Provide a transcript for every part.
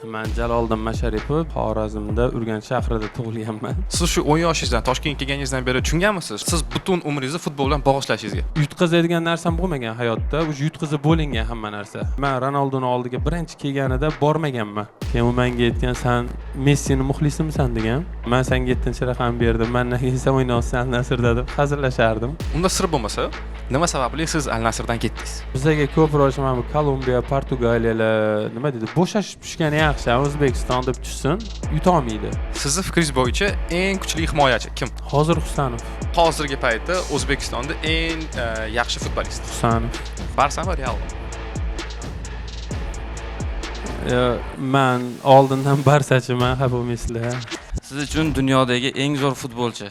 Men Jaloliddin Masharipov, Xorazmda Urganch shahrida tug'ilganman. Siz shu 10 yoshingizdan Toshkentga kelganingizdan beri tushunganmisiz? Siz butun umringizni futbol bilan bog'ishlashingizga. Yutqazadigan narsam bo'lmagan hayotda, o'sha yutqazib bo'lingan hamma narsa. Men Ronaldoni oldiga birinchi kelganida bormaganman. Keyin u menga aytgan, "Sen Messini muxlisimisan?" degan. Men senga 7-chi raqam berdim. Mendan keyin sen o'ynaysan Al Nasrda deb hazillashardim. Unda sir bo'lmasa, nima sababli siz Al Nasrdan ketdingiz? Bizga ko'proq mana Kolumbiya, Portugaliyalar nima deydi? Bo'shashib tushgani yaxshi, O'zbekiston deb tushsin, yuta olmaydi. Sizni fikringiz bo'yicha eng kuchli himoyachi kim? Hozir Husanov. Hozirgi paytda O'zbekistonda eng yaxshi futbolist. Husanov. Barsami, Realmi? Men oldindan Barsachiman, xafa bo'lmaysizlar. Siz uchun dunyodagi eng zo'r futbolchi?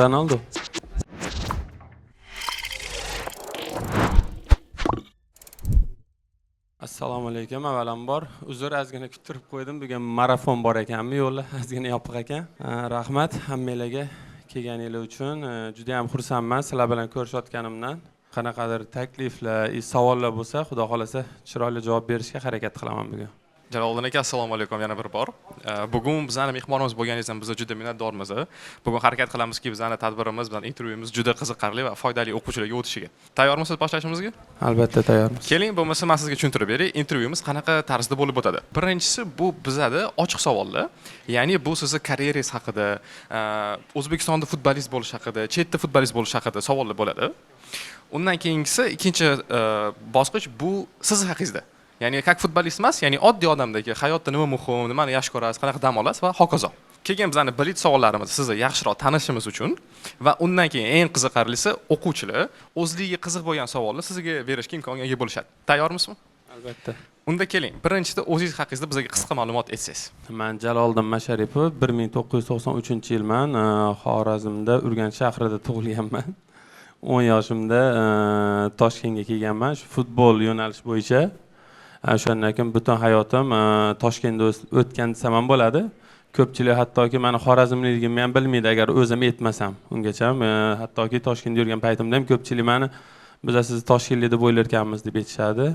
Ronaldo. Assalomu alaykum. Avvalambor uzr, ozgina kuttirib qo'ydim. Bugun marafon bor ekanmi, yo'li ozgina yopiq ekan. Rahmat hammalarga kelganingiz uchun. Juda ham xursandman sizlar bilan ko'rishayotganimdan. Qanaqadir takliflar, savollar bo'lsa, xudo xolasa chiroyli javob berishga harakat qilaman bugun. Jaloliddin aka, assalomu alaykum yana bir bor. Bugun bizning mehmonimiz bo'lganingizdan biz juda minnatdormiz. Bugun harakat qilamizki, bizning tadbirimiz, bizning intervyuimiz juda qiziqarli va foydali o'quvchilarga o'tishiga. Tayyormisiz boshlashimizga? Albatta tayyormiz. Keling, bo'lmasa men sizga tushuntirib beray, intervyuimiz qanaqa tarzda bo'lib o'tadi. Birinchisi bu bizada ochiq savollar. Ya'ni bu sizning karyerangiz haqida, O'zbekistonda futbolist bo'lish haqida, chetda futbolist bo'lish haqida savollar bo'ladi. Undan keyingisi ikkinchi bosqich bu siz haqingizda. Ya'ni как futbolist emas, ya'ni oddiy odamdagi hayotda nima muhim, nimani yaxshi ko'rasiz, qanaqa dam olasiz va hokazo. Keyin bizning bilit savollarimiz sizni yaxshiroq tanishimiz uchun va undan keyin eng qiziqarlisi o'quvchilar o'zligiga qiziq bo'lgan savolni sizga berishga imkonga ega bo'lishadi. Tayyormisizmi? Albatta. Unda keling, birinchida o'zingiz haqingizda bizga qisqa ma'lumot etsangiz. Men Jaloliddin Masharipov, 1993-yilman Xorazmda Urganch shahrida tug'ilganman. 10 yoshimda Toshkentga kelganman, shu futbol yo'nalishi bo'yicha. Shundan keyin butun hayotim Toshkentda o'tgan desam ham bo'ladi. Ko'pchilik hattoki meni Xorazmligimni ham bilmaydi agar o'zim aytmasam. Ungacha hattoki Toshkentda yurgan paytimda ham ko'pchilik meni biz sizni Toshkentlik deb o'ylarkanmiz deb aytishadi.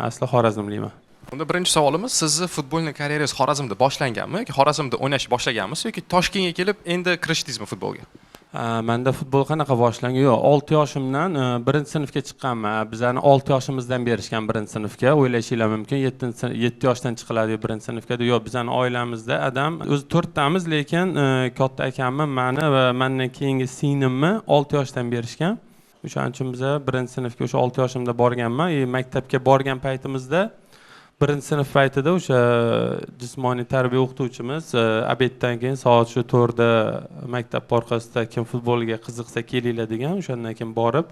Asli Xorazmliman. Unda birinchi savolimiz, sizni futbolni karyerangiz Xorazmda boshlanganmi yoki Xorazmda o'ynashni boshlaganmisiz yoki Toshkentga kelib endi kirishdingizmi futbolga? Menda futbol qanaqa boshlangan? Yo'q, 6 yoshimdan 1-sinfga chiqqanman. Bizlarni 6 yoshimizdan berishgan 1-sinfga. O'ylashinglar mumkin, 7 yoshdan chiqiladi 1-sinfga. Yo'q, bizning oilamizda adam o'zi 4 tamiz, lekin katta akamni, meni va mendan keyingi singlimni 6 yoshdan berishgan. O'shaning uchun biz 1-sinfga o'sha 6 yoshimda borganman. Maktabga borgan paytimizda 1-sinf paytida o'sha jismoniy tarbiya o'qituvchimiz obeddan keyin soat shu 4 da maktab orqasida kim futbolga qiziqsa kelinglar degan. O'shandan keyin borib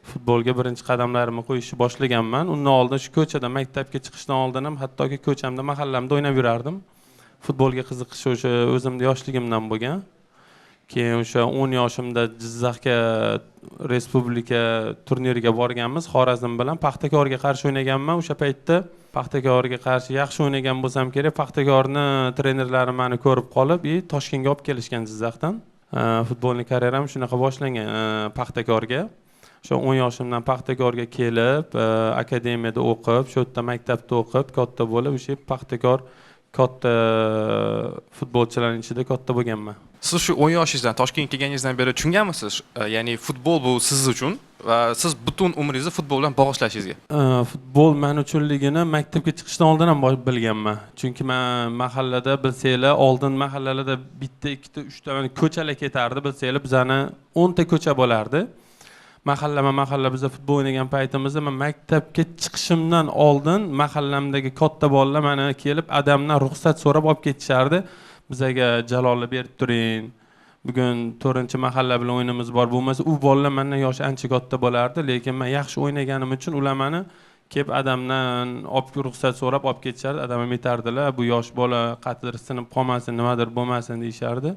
futbolga birinchi qadamlarimni qo'yishni boshlaganman. Undan oldin shu ko'chada maktabga chiqishdan oldin ham hattoki ko'chamda, mahallamda o'ynab yurardim. Futbolga qiziqish o'sha o'zimda yoshligimdan bo'lgan. Keyin o'sha 10 yoshimda Jizzaxga respublika turniriga borganmiz. Xorazm bilan Paxtakorga qarshi o'ynaganman. O'sha paytda Paxtakorga qarshi yaxshi o'ynagan bo'lsam kerak. Paxtakorni trenerlari meni ko'rib qolib, Toshkentga olib kelishgan Jizzaxdan. Futbolni karyeram shunaqa boshlangan Paxtakorga. O'sha 10 yoshimdan Paxtakorga kelib, akademiyada o'qib, shu yerda maktabda o'qib, katta bo'lib, o'sha Paxtakor katta futbolchilarning ichida katta bo'lganman. Siz shu 10 yoshingizdan Toshkentga kelganingizdan beri tushunganmisiz? Ya'ni futbol bu siz uchun va siz butun umringizni futbol bilan bog'ishlashingizga. Futbol men uchunligini maktabga chiqishdan oldin ham bilganman. Chunki men mahallada bilsanglar, oldin mahallalarda bitta, ikkita, uchta ko'chalar ketardi, bilsanglar bizani 10 ta ko'cha bo'lardi. Mahalla biz futbol o'ynagan paytimizda men maktabga chiqishimdan oldin mahallamdagi katta bolalar meni kelib adamdan ruxsat so'rab olib ketishardi. Bizaga Jalolni berib turing. Bugun 4-mahalla bilan o'yinimiz bor. Bo'lmasa u bolalar mendan yoshi ancha katta bo'lardi, lekin men yaxshi o'ynaganim uchun ular meni kelib adamdan ruxsat so'rab olib ketishardi. Adam aytardilar, bu yosh bola qattiq sinib qolmasin, nimadir bo'lmasin deyishardi.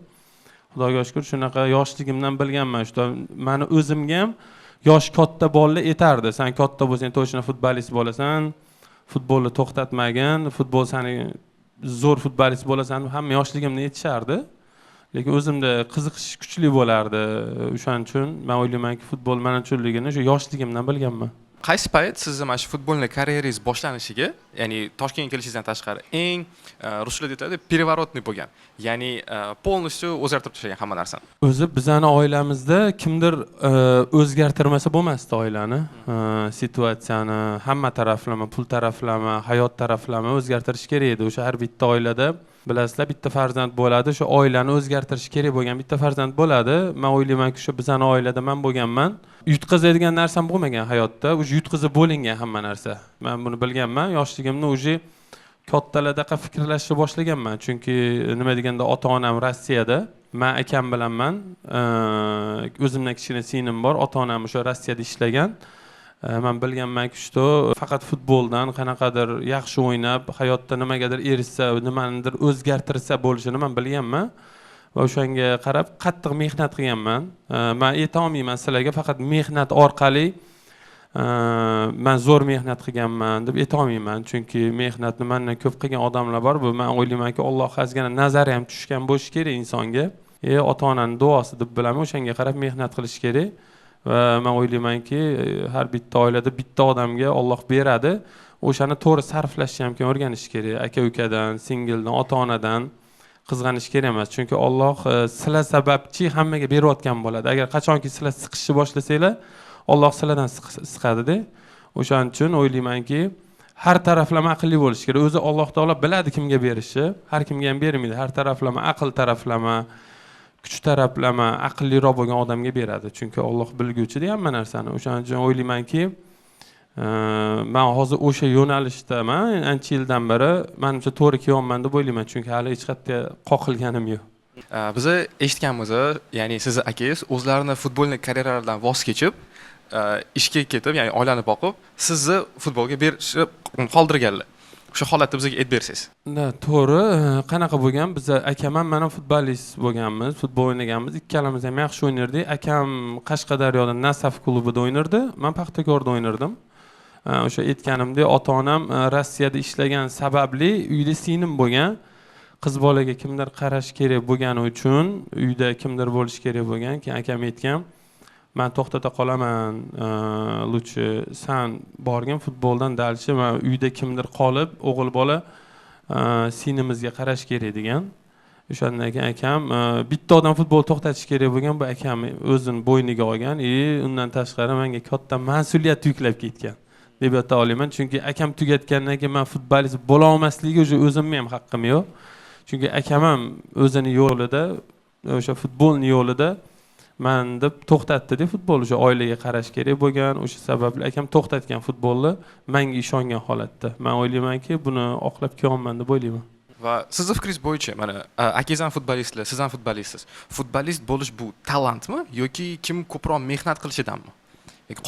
Xudoga shukr, shunaqa yoshligimdan bilganman. Shu meni o'zimga ham yosh katta bolalar aytardi. Sen katta bo'lsang, to'shna futbolist bo'lasan. Futbolni to'xtatmagin, futbol seni zo'r futbolist bo'lasan, hamma yoshligimda aytishardi. Lekin o'zimda qiziqish kuchli bo'lardi. O'shaning uchun men o'ylaymanki, futbol men uchunligini shu yoshligimdan bilganman. qaysi payt sizni mana shu futbolni karyerangiz boshlanishiga, ya'ni Toshkentga kelishingizdan tashqari eng ruslar aytadi, переворотный bo'lgan. Ya'ni полностью o'zgartirib tashlagan hamma narsani. O'zi bizani oilamizda kimdir o'zgartirmasa bo'lmasdi oilani, situatsiyani, hamma taraflama, pul taraflama, hayot taraflama o'zgartirish kerak edi. O'sha har bitta oilada bilasizlar, bitta farzand bo'ladi, shu oilani o'zgartirish kerak bo'lgan bitta farzand bo'ladi. Men o'ylaymanki, shu bizani oilada men bo'lganman. Yutqazadigan narsam bo'lmagan hayotda, o'sha yutkazib bo'lingan hamma narsa. Men buni bilganman, yoshligimda o'sha kattalarda fikrlashni boshlaganman. Chunki nima deganda ota-onam Rossiyada, men akam bilanman. O'zimdan kichkina singlim bor, ota-onam o'sha Rossiyada ishlagan. Men bilganmanki, shu faqat futboldan qanaqadir yaxshi o'ynab, hayotda nimagadir erishsa, nimanidir o'zgartirsa bo'lishini men bilganman. Va o'shanga qarab qattiq mehnat qilganman. Men ayta olmayman sizlarga, faqat mehnat orqali men zo'r mehnat qilganman deb ayta olmayman. Chunki mehnatni mendan ko'p qilgan odamlar bor. Bu men o'ylaymanki, Alloh azgina nazari ham tushgan bo'lishi kerak insonga. Ota-onaning duosi deb bilaman, o'shanga qarab mehnat qilish kerak. Va men o'ylaymanki, har bitta oilada bitta odamga Alloh beradi. O'shani to'g'ri sarflashni ham o'rganish kerak. Aka-ukadan, singildan, ota-onadan qizg'anish kerak emas. Chunki Alloh sizlar sababchi hammaga berayotgan bo'ladi. Agar qachonki sizlar siqishni boshlasanglar, Alloh sizlardan siqadi-da. O'shaning uchun o'ylaymanki, har taraflama aqlli bo'lish kerak. O'zi Alloh taolo biladi kimga berishni. Har kimga ham bermaydi. Har taraflama aql taraflama, kuch taraflama, aqlliroq bo'lgan odamga beradi. Chunki Alloh bilguvchi-da hamma narsani. O'shaning uchun o'ylaymanki, men hozir o'sha yo'nalishdaman. Ancha yildan beri menimcha to'g'ri kelyapman deb o'ylayman. Chunki hali hech qayerga qoqilganim yo'q. Biz eshitganmiz, ya'ni sizni akangiz o'zlarini futbolni karyeralaridan voz kechib, ishga ketib, ya'ni oilani boqib, sizni futbolga berishib qoldirganlar. O'sha holatni bizga aytib bersangiz. To'g'ri, qanaqa bo'lgan? Biz akam ham men ham futbolist bo'lganmiz, futbol o'ynaganmiz. Ikkalamiz ham yaxshi o'ynardik. Akam Qashqadaryoda Nasaf klubida o'ynardi, men Paxtakorda o'ynardim. O'sha aytganimdek, ota-onam Rossiyada ishlagan sababli uyda singlim bo'lgan. Qiz bolaga kimdir qarash kerak bo'lgani uchun uyda kimdir bo'lish kerak bo'lgan. Keyin akam aytgan, "Men to'xtata qolaman, Luchi, sen borgin futboldan dalchi, men uyda kimdir qolib, o'g'il bola singlimizni qarash kerak" degan. O'shandan keyin akam bitta odam futbol to'xtatish kerak bo'lgan, bu akam o'zini bo'yniga olgan, undan tashqari menga katta mas'uliyat yuklab ketgan deb ayta olaman. Chunki akam tugatgandan keyin men futbolist bo'la olmasligi o'zimning ham haqqim yo'q. Chunki akam ham o'zining yo'lida, o'sha futbolning yo'lida men deb to'xtatdi-da futbol, o'sha oilaga qarash kerak bo'lgan, o'sha sababli akam to'xtatgan futbolni menga ishongan holatda. Men o'ylaymanki, buni oqlab kelyapman deb o'ylayman. Va sizni fikringiz bo'yicha, mana akangiz ham futbolistlar, siz ham futbolistsiz. Futbolist bo'lish bu talantmi yoki kim ko'proq mehnat qilishidanmi?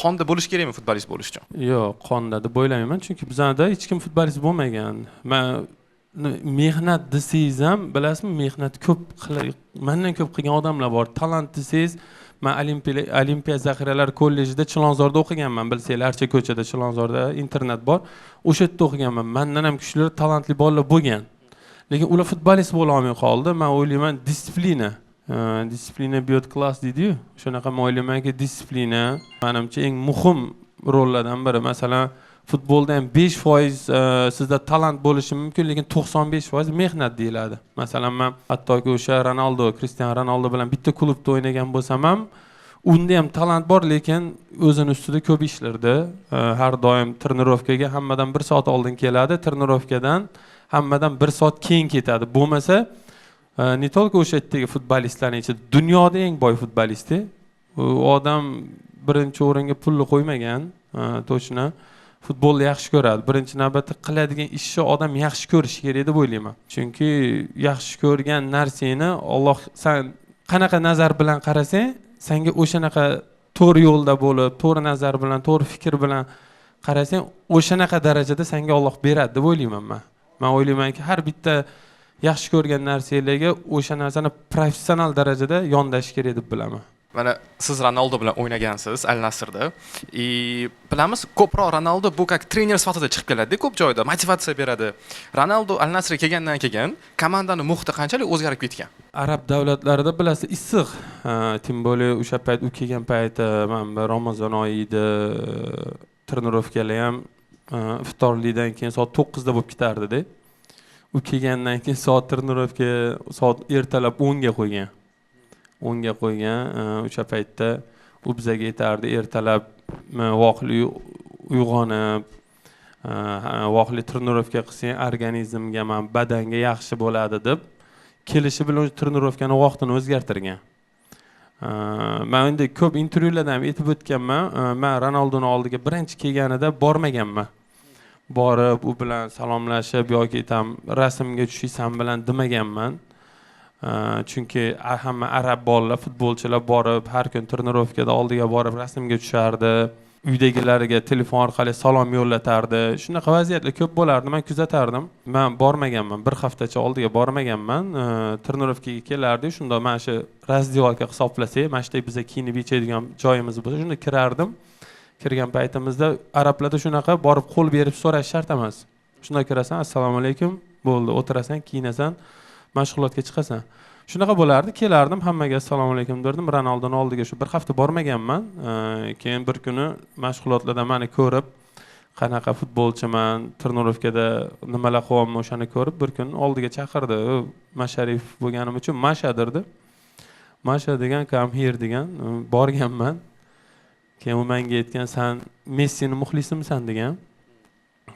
Qonda bo'lish kerakmi futbolist bo'lish uchun? Yo'q, qonda deb o'ylayman, chunki bizda hech kim futbolist bo'lmagan. Men mehnat desangiz ham, bilasizmi, mehnat ko'p mendan ko'p qilgan odamlar bor. Talant desangiz, men Olimpiya zaxiralar kollejida Chilonzorda o'qiganman, bilsanglarcha ko'chada Chilonzorda internat bor. O'sha yerda o'qiganman. Mendan ham kuchli, talantli bolalar bo'lgan. Lekin ular futbolist bo'la olmay qoldi. Men o'ylayman, disiplina biyot klass deydi-yu. Shunaqa men o'ylaymanki, disiplina menimcha eng muhim rollardan biri. Masalan, futbolda ham 5% sizda talant bo'lishi mumkin, lekin 95% mehnat deyiladi. Masalan, men hattoki o'sha Ronaldo, Cristiano Ronaldo bilan bitta klubda o'ynagan bo'lsam ham, unda ham talant bor, lekin o'zini ustida ko'p ishlardi. Har doim trenirovkaga hammadan 1 soat oldin keladi, trenirovkadan hammadan 1 soat keyin ketadi. Bo'lmasa, ne только o'sha yerdagi futbolistlarning ichida dunyoda eng boy futbolist. U odam birinchi o'ringa pulni qo'ymagan, to'shna futbolni yaxshi ko'radi. Birinchi navbatda qiladigan ishni odam yaxshi ko'rishi kerak deb o'ylayman. Chunki yaxshi ko'rgan narsani Alloh, sen qanaqa nazar bilan qarasang, senga o'shanaqa to'g'ri yo'lda bo'lib, to'g'ri nazar bilan, to'g'ri fikr bilan qarasang, o'shanaqa darajada senga Alloh beradi deb o'ylayman men. Men o'ylaymanki, har bitta yaxshi ko'rgan narsalarga o'sha narsani professional darajada yondash kerak deb bilaman. Mana siz Ronaldo bilan o'ynagansiz Al Nassrda. Bilamiz, ko'proq Ronaldo bu как trener sifatida chiqib keladi, ko'p joyda motivatsiya beradi. Ronaldo Al Nassrga kelgandan keyin komandani muhiti qanchalik o'zgarib ketgan? Arab davlatlarida bilasiz, issiq. Tim bo'li o'sha payt u kelgan payti, men Ramazon oyida trenirovkalar ham iftorlikdan keyin soat 9da bo'lib ketardi-da. U kelgandan keyin soat trenirovka soat ertalab 10 ga qo'ygan. 10 ga qo'ygan. O'sha paytda u bizga aytardi, ertalab vaqtli uyg'onib, vaqtli trenirovka qilsang organizmga, badanga yaxshi bo'ladi deb kelishi bilan trenirovkani vaqtini o'zgartirgan. Men endi ko'p intervyularda ham aytib o'tganman, men Ronaldoni oldiga birinchi kelganida bormaganman. Borib u bilan salomlashib yoki tam rasmga tushishim bilan demaganman. Chunki hamma arab bolalar, futbolchilar borib har kun trenirovkada oldiga borib rasmga tushardi. Uydagilariga telefon orqali salom yo'llatardi. Shunaqa vaziyatlar ko'p bo'lardi. Men kuzatardim. Men bormaganman. Bir haftacha oldiga bormaganman. Trenirovkaga kelardi. Shunda men shu razdiolka hisoblasak, mana shu bizga kiyinib yechadigan joyimiz bo'lsa, shunda kirardim. Kirgan paytimizda arablarda shunaqa borib qo'l berib so'rash shart emas. Shunda kirasan, assalomu alaykum, bo'ldi, o'tirasan, kiyinasan, mashg'ulotga chiqasan. Shunaqa bo'lardi, kelardim, hammaga assalomu alaykum derdim. Ronaldoni oldiga shu bir hafta bormaganman. Keyin bir kuni mashg'ulotlarda meni ko'rib, qanaqa futbolchiman, trenirovkada nimalar qilyapman o'shani ko'rib, bir kun oldiga chaqirdi. Masharif bo'lganim uchun Masha derdi. Masha degan, come here degan, borganman. Keyin u menga aytgan, "Sen Messini muxlisimisan?" degan.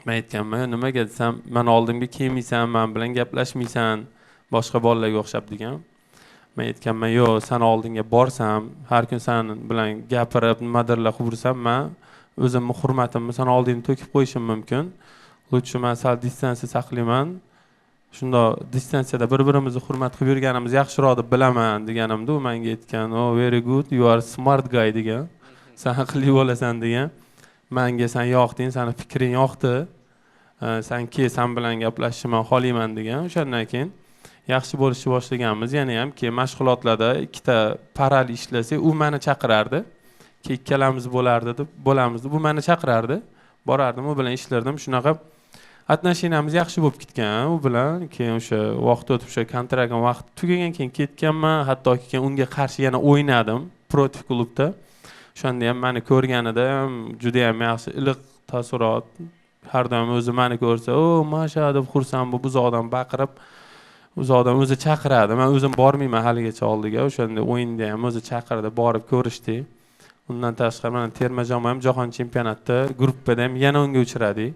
Men aytganman, "Nimaga desam, men oldimga kelmaysan, men bilan gaplashmaysan, boshqa bolalarga o'xshab" degan. Men aytganman, "Yo'q, sen oldinga borsam, har kun sen bilan gapirib, nimadirlar qilsam, men o'zimning hurmatimni sen oldingga to'kib qo'yishim mumkin. Lutchi men sal distansiya saqlayman. Shunda distansiyada bir-birimizni hurmat qilib yurganimiz yaxshiroq deb bilaman" deganimda, u menga aytgan, "Oh, very good, you are smart guy" degan. "Sen aqlli bo'lasan" degan. Menga sen yoqding, seni fikring yoqdi. Sen sen bilan gaplashishni xohlayman degan. O'shandan keyin yaxshi bo'lishni boshlaganmiz. Yana ham keyin mashg'ulotlarda ikkita parallel ishlasak, u meni chaqirardi. Keyin ikkalamiz bo'lamiz deb bu meni chaqirardi. Borardim, u bilan ishlardim. Shunaqa atnoshinamiz yaxshi bo'lib ketgan u bilan. Keyin o'sha vaqt o'tib, o'sha kontraktning vaqti tugagan keyin ketganman. Hattoki keyin unga qarshi yana o'ynadim Protiv klubda. O'shanda ham meni ko'rganida ham juda ham yaxshi iliq taassurot. Har doim o'zi meni ko'rsa, "O, Masha" deb xursand bo'lib, uzoqdan baqirib, uzoqdan o'zi chaqiradi. Men o'zim bormayman haligacha oldiga. O'shanda o'yinda ham o'zi chaqirdi, borib ko'rishdik. Undan tashqari mana terma jamoa ham jahon chempionatida gruppada ham yana unga uchradik.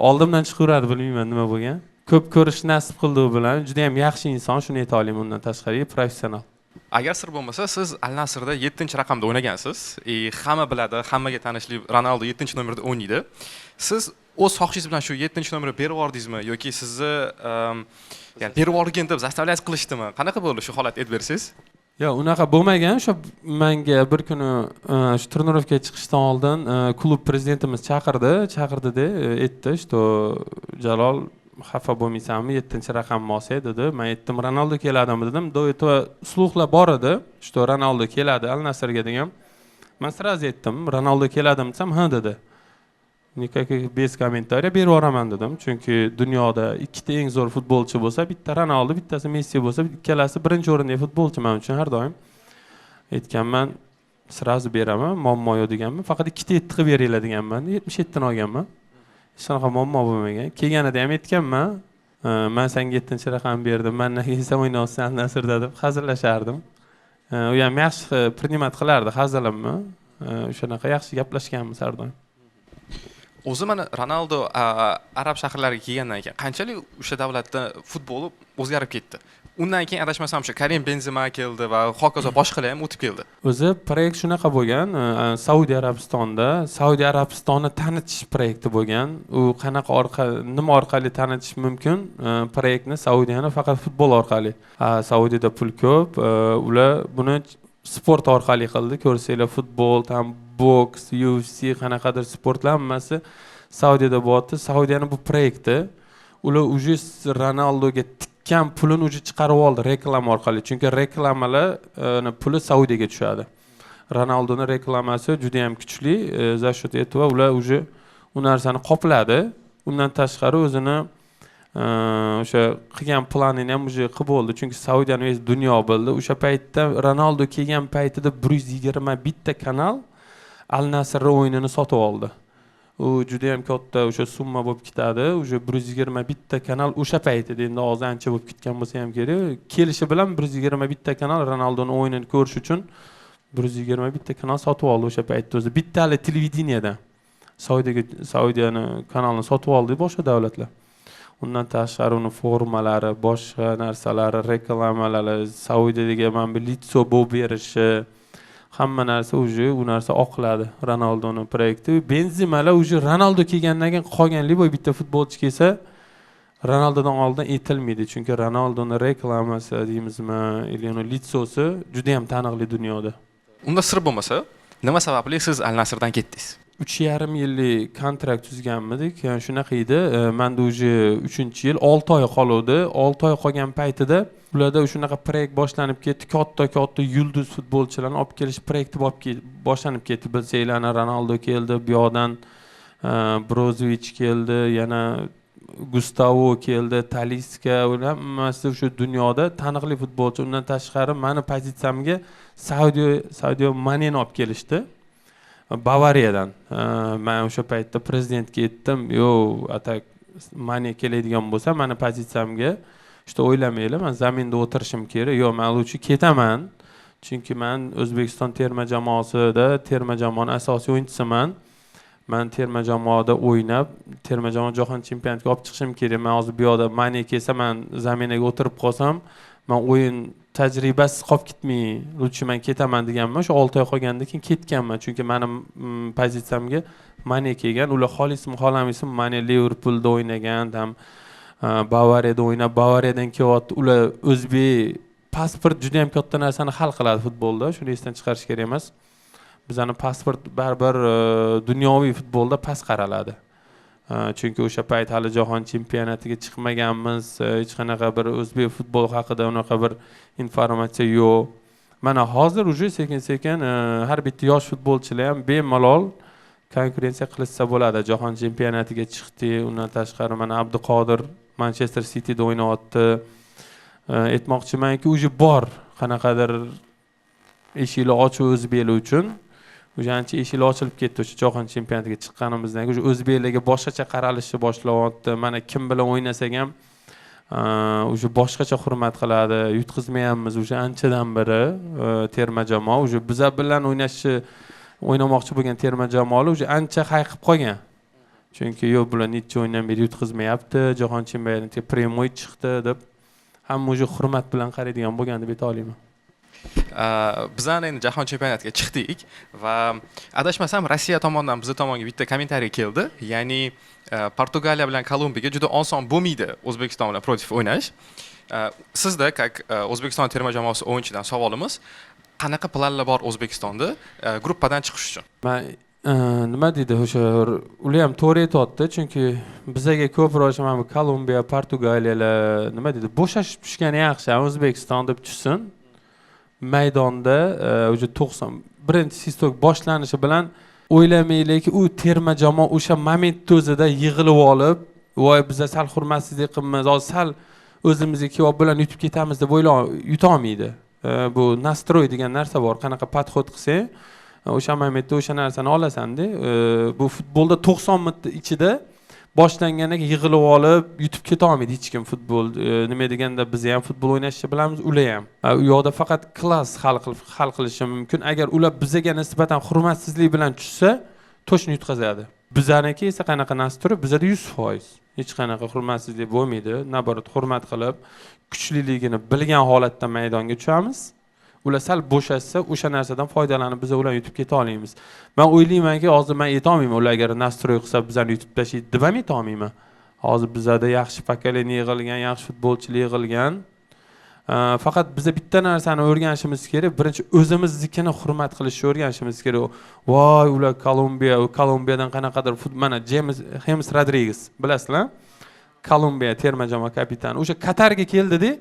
Oldimdan chiqaveradi, bilmayman nima bo'lgan. Ko'p ko'rish nasib qildi u bilan. Juda ham yaxshi inson, shuni ayta olaman. Undan tashqari professional. Agar sir bo'lmasa, siz Al Nasrda 7-raqamda o'ynagansiz. Hamma biladi, hammaga tanishli Ronaldo 7-nomerda o'ynaydi. Siz o'z xohishingiz bilan shu 7-nomerni berib yubordingizmi yoki sizni ya'ni berib yuborgin deb zastavlять qilishdimi? Qanaqa bo'ldi shu holat, aytib bersiz? Yo'q, unaqa bo'lmagan. Shu menga bir kuni shu trenirovkaga chiqishdan oldin klub prezidentimiz chaqirdi-da, aytdi, "Что Jalol, xafa bo'lmaysanmi, 7-raqamni olsay" dedi. Men aytdim, "Ronaldo keladimi" dedim. Do eto sluhlar bor edi, "Что Ronaldo keladi Al Nasrga" degan. Men сразу aytdim, "Ronaldo keladimi" desam, "Ha" dedi. Nikakих без комментариев berib yuboraman dedim. Chunki dunyoda ikkita eng zo'r futbolchi bo'lsa, bitta Ronaldo, bittasi Messi bo'lsa, ikkalasi birinchi o'rindagi futbolchi men uchun har doim. Aytganman, "Сразу beraman, muammo yo'q" deganman. Faqat ikkita 7 qilib beringlar deganman. 77 ni olganman. Hech qanaqa muammo bo'lmagan. Kelganida ham aytganman, "Men senga 7-raqam berdim, mendan keyin sen o'ynaysan Al Nasrda" deb hazillashardim. U ham yaxshi primat qilardi hazilimni. O'shanaqa yaxshi gaplashganmiz har doim. O'zi mana Ronaldo arab shaharlariga kelgandan keyin qanchalik o'sha davlatda futbol o'zgarib ketdi. Undan keyin adashmasam o'sha Karim Benzema keldi va hokazo boshqalar ham o'tib keldi. O'zi proyekt shunaqa bo'lgan, Saudiya Arabistonni tanitish proyekti bo'lgan. U nima orqali tanitish mumkin? Proyektni Saudiyani faqat futbol orqali. Saudiyada pul ko'p, ular buni sport orqali qildi. Ko'rsanglar, futbol, boks, UFC, qanaqadir sportlar hammasi Saudiyada bo'lyapti. Saudiyaning bu proyekti ular уже Ronaldoga tikkan pulini уже chiqarib oldi reklama orqali. Chunki reklamalar puli Saudiyaga tushadi. Ronaldoning reklamasi juda ham kuchli. За счет этого ular уже u narsani qopladi. Undan tashqari o'zini o'sha qilgan planini ham уже qilib bo'ldi. Chunki Saudiyaning o'zi dunyo bildi. O'sha paytda Ronaldo kelgan paytida 121 ta kanal Al Nasr o'yinini sotib oldi. U juda ham katta o'sha summa bo'lib ketadi. O'sha 121 ta kanal o'sha paytida endi hozir ancha bo'lib ketgan bo'lsa ham kerak. Kelishi bilan 121 ta kanal Ronaldoning o'yinini ko'rish uchun 121 ta kanal sotib oldi o'sha paytda o'zi. Bittali televideniyadan. Saudiyani kanalini sotib oldi boshqa davlatlar. Undan tashqari uni formalari, boshqa narsalari, reklamalari, Saudiyadagi mana bu litso bo'lib berishi, hamma narsa u narsa oqladi Ronaldoning proyekti. Benzemalar Ronaldo kelgandan keyin qolganlik bo'y bitta futbolchi kelsa Ronaldodan oldin etilmaydi, chunki Ronaldoning reklamasi deymizmi, uni litsosi juda ham taniqli dunyoda. Unda sir bo'lmasa, nima sababli siz Al Nasrdan ketdingiz? 3,5 yillik kontrakt tuzganmidik. Yani shunaqa edi. Menda уже 3-yil 6 oy qoluvdi. 6 oy qolgan paytida ularda shunaqa proyekt boshlanib ketdi. Katta yulduz futbolchilarni olib kelish proyekti boshlanib ketdi. Bilsanglar, Ronaldo keldi, bu yoqdan Brozovic keldi, yana Gustavo keldi, Talisca, ular hammasi o'sha dunyoda taniqli futbolchi. Undan tashqari meni pozitsiyamga Sadio Maneni olib kelishdi. Bavariyadan. Men o'sha paytda prezidentga aytdim, atak Mane keladigan bo'lsa, meni pozitsiyamga o'ylamaylar, men zaminda o'tirishim kerak. Men lutchi ketaman. Chunki men O'zbekiston terma jamoasida terma jamoaning asosiy o'yinchisiman. Men terma jamoada o'ynab, terma jamoa jahon chempionatiga olib chiqishim kerak. Men hozir bu yoqda Mane kelsa, men zaminaga o'tirib qolsam, men o'yin tajribasiz qolib ketmay, lutchi men ketaman deganman. Shu 6 oy qolgandan keyin ketganman, chunki mening pozitsiyamga Mane kelgan. Ular xohlamaysan Mane Liverpoolda o'ynagan, ham Bavariyada o'ynab, Bavariyadan kelyapti. Ular o'zbek pasport juda ham katta narsani hal qiladi futbolda. Shuni esdan chiqarish kerak emas. Bizning pasport baribir dunyoviy futbolda past qaraladi. Chunki o'sha payt hali jahon chempionatiga chiqmaganmiz, hech qanaqa bir o'zbek futbol haqida unaqa bir informatsiya yo'q. Mana hozir уже sekin-sekin har bitta yosh futbolchilar ham bemalol konkurensiya qilsa bo'ladi. Jahon chempionatiga chiqdi. Undan tashqari mana Abduqodir Manchester Cityda o'ynayapti. Aytmoqchimanki, уже bor qanaqadir eshiklar ochiq o'zbeklar uchun. O'sha ancha eshiklar ochilib ketdi o'sha jahon chempionatiga chiqqanimizdan keyin o'zbeklarga boshqacha qaralishni boshlayapti. Mana kim bilan o'ynasak ham o'sha boshqacha hurmat qiladi. Yutqizmayapmiz o'sha anchadan beri terma jamoa o'sha biz bilan o'ynamoqchi bo'lgan terma jamoalar o'sha ancha hayqib qolgan. Chunki bular necha o'yindan beri yutqizmayapti, jahon chempionatiga primoy chiqdi deb hamma o'sha hurmat bilan qaraydigan bo'lgan deb ayta olaman. Bizlar endi jahon chempionatiga chiqdik va adashmasam Rossiya tomonidan biz tomonga bitta kommentariy keldi. Ya'ni Portugaliya bilan Kolumbiyaga juda oson bo'lmaydi O'zbekiston bilan protiv o'ynash. Sizda как O'zbekiston terma jamoasi o'yinchidan savolimiz, qanaqa planlar bor O'zbekistonda gruppadan chiqish uchun? Men nima deydi o'sha ular ham to'g'ri aytayapti, chunki bizga ko'proq mana bu Kolumbiya, Portugaliyalar nima deydi, bo'shashib tushgani yaxshi, O'zbekiston deb tushsin. Maydonda o'sha 91-sistok boshlanishi bilan o'ylamaylikki, u terma jamoa o'sha momentda o'zida yig'ilib olib, voy biz sal hurmatsizlik qilamiz, hozir sal o'zimizga kelib bilan yutib ketamiz deb yuta olmaydi. Bu nastroy degan narsa bor. Qanaqa podxod qilsang, o'sha momentda o'sha narsani olasan-da. Bu futbolda 90 minut ichida boshlangandan keyin yig'ilib olib, yutib keta olmaydi hech kim futbol. Nima deganda biz ham futbol o'ynashni bilamiz, ular ham. U yoqda faqat klass hal qilishi mumkin. Agar ular bizga nisbatan hurmatsizlik bilan tushsa, to'shni yutqazadi. Bizaniki esa qanaqa nastroy, bizada 100%. Hech qanaqa hurmatsizlik bo'lmaydi. Naborat hurmat qilib, kuchliligini bilgan holatda maydonga tushamiz. Ular sal bo'shashsa, o'sha narsadan foydalanib biz ularni yutib keta olamiz. Men o'ylaymanki, hozir men ayta olmayman, ular agar nastroy qilsa bizani yutib tashlaydi deb ham ayta olmayman. Hozir bizada yaxshi pokoleniya yig'ilgan, yaxshi futbolchilar yig'ilgan. Faqat biz bitta narsani o'rganishimiz kerak. Birinchi o'zimiznikini hurmat qilishni o'rganishimiz kerak. Voy, ular Kolumbiyadan qanaqadir mana James Rodriguez, bilasizlar? Kolumbiya terma jamoa kapitani. O'sha Qatarga keldi-da,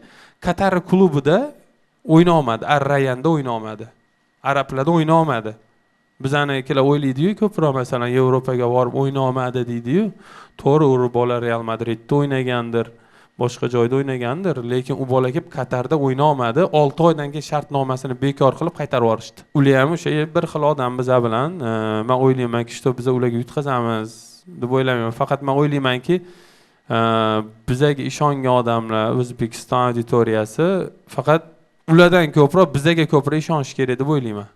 Qatar klubida o'yna olmadi, Ar-Rayanda o'yna olmadi. Arablarda o'yna olmadi. Bizanikilar o'ylaydi-yu, ko'proq masalan Yevropaga borib o'yna olmadi deydi-yu. To'g'ri, bolalar Real Madridda o'ynagandir. boshqa joyda o'ynagandir, lekin u bola kelib Qatarda o'yna olmadi. 6 oydan keyin shartnomasini bekor qilib qaytarib yuborishdi. Ular ham o'sha bir xil odam biza bilan. Men o'ylaymanki, что biza ularga yutqazamiz deb o'ylamayman. Faqat men o'ylaymanki, bizaga ishongan odamlar, O'zbekiston auditoriyasi faqat ulardan ko'proq bizaga ko'proq ishonish kerak deb o'ylayman.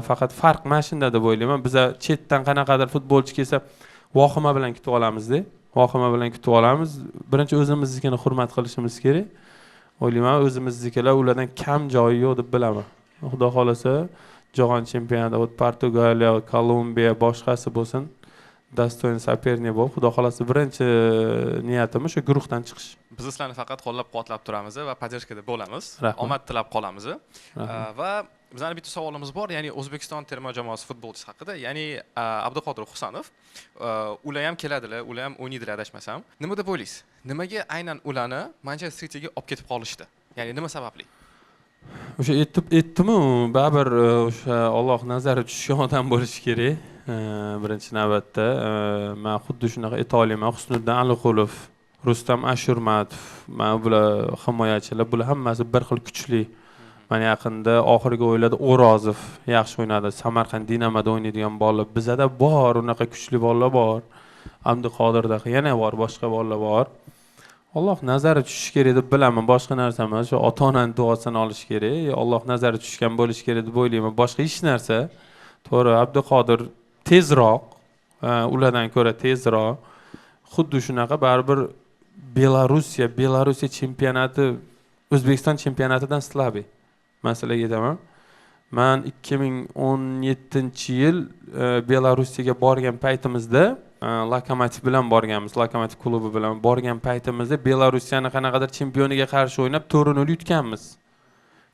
Faqat farq mana shunda deb o'ylayman. Biza chetdan qanaqadir futbolchi kelsa, vahima bilan kutib olamiz-da. Vahima bilan kutib olamiz. Birinchi o'zimiznikini hurmat qilishimiz kerak. O'ylayman, o'zimiznikilar ulardan kam joyi yo'q deb bilaman. Xudo xolasa, jahon chempionatida Portugaliya, Kolumbiya, boshqasi bo'lsin, dostoyn sopernik bo'lib, xudo xolasa birinchi niyatimiz shu guruhdan chiqish. Biz sizlarni faqat qo'llab-quvvatlab turamiz va podдержкада bo'lamiz. Rahmat. Omad tilab qolamiz. Va bizning bitta savolimiz bor, ya'ni O'zbekiston terma jamoasi futbolchisi haqida, ya'ni Abduqodir Husanov. Ular ham keladilar, ular ham o'ynaydilar adashmasam. Nima deb o'ylaysiz? Nimaga aynan ularni Manchester Cityga olib ketib qolishdi? Ya'ni nima sababli? O'sha aytdim-u, baribir o'sha Alloh nazari tushgan odam bo'lishi kerak. Birinchi navbatda men xuddi shunaqa aytolmayman. Husniddin Aliqulov, Rustam Ashurmatov, mana bular himoyachilar, bular hammasi bir xil kuchli. Mana yaqinda oxirgi o'yinlarda O'rozov yaxshi o'ynadi. Samarqand Dinamoda o'ynaydigan bolalar bizada bor, unaqa kuchli bolalar bor. Abduqodirda yana bor, boshqa bolalar bor. Alloh nazari tushishi kerak deb bilaman. Boshqa narsa emas, shu ota-onaning duosini olish kerak. Alloh nazari tushgan bo'lishi kerak deb o'ylayman. Boshqa hech narsa. To'g'ri, Abduqodir tezroq, ulardan ko'ra tezroq. Xuddi shunaqa baribir Belorussiya chempionati O'zbekiston chempionatidan slabey. Masalaga aytaman. Men 2017-yil Belorussiyaga borgan paytimizda Lokomotiv bilan borganmiz, Lokomotiv klubi bilan borgan paytimizda Belorussiyani qanaqadir chempioniga qarshi o'ynab 4-0 yutganmiz.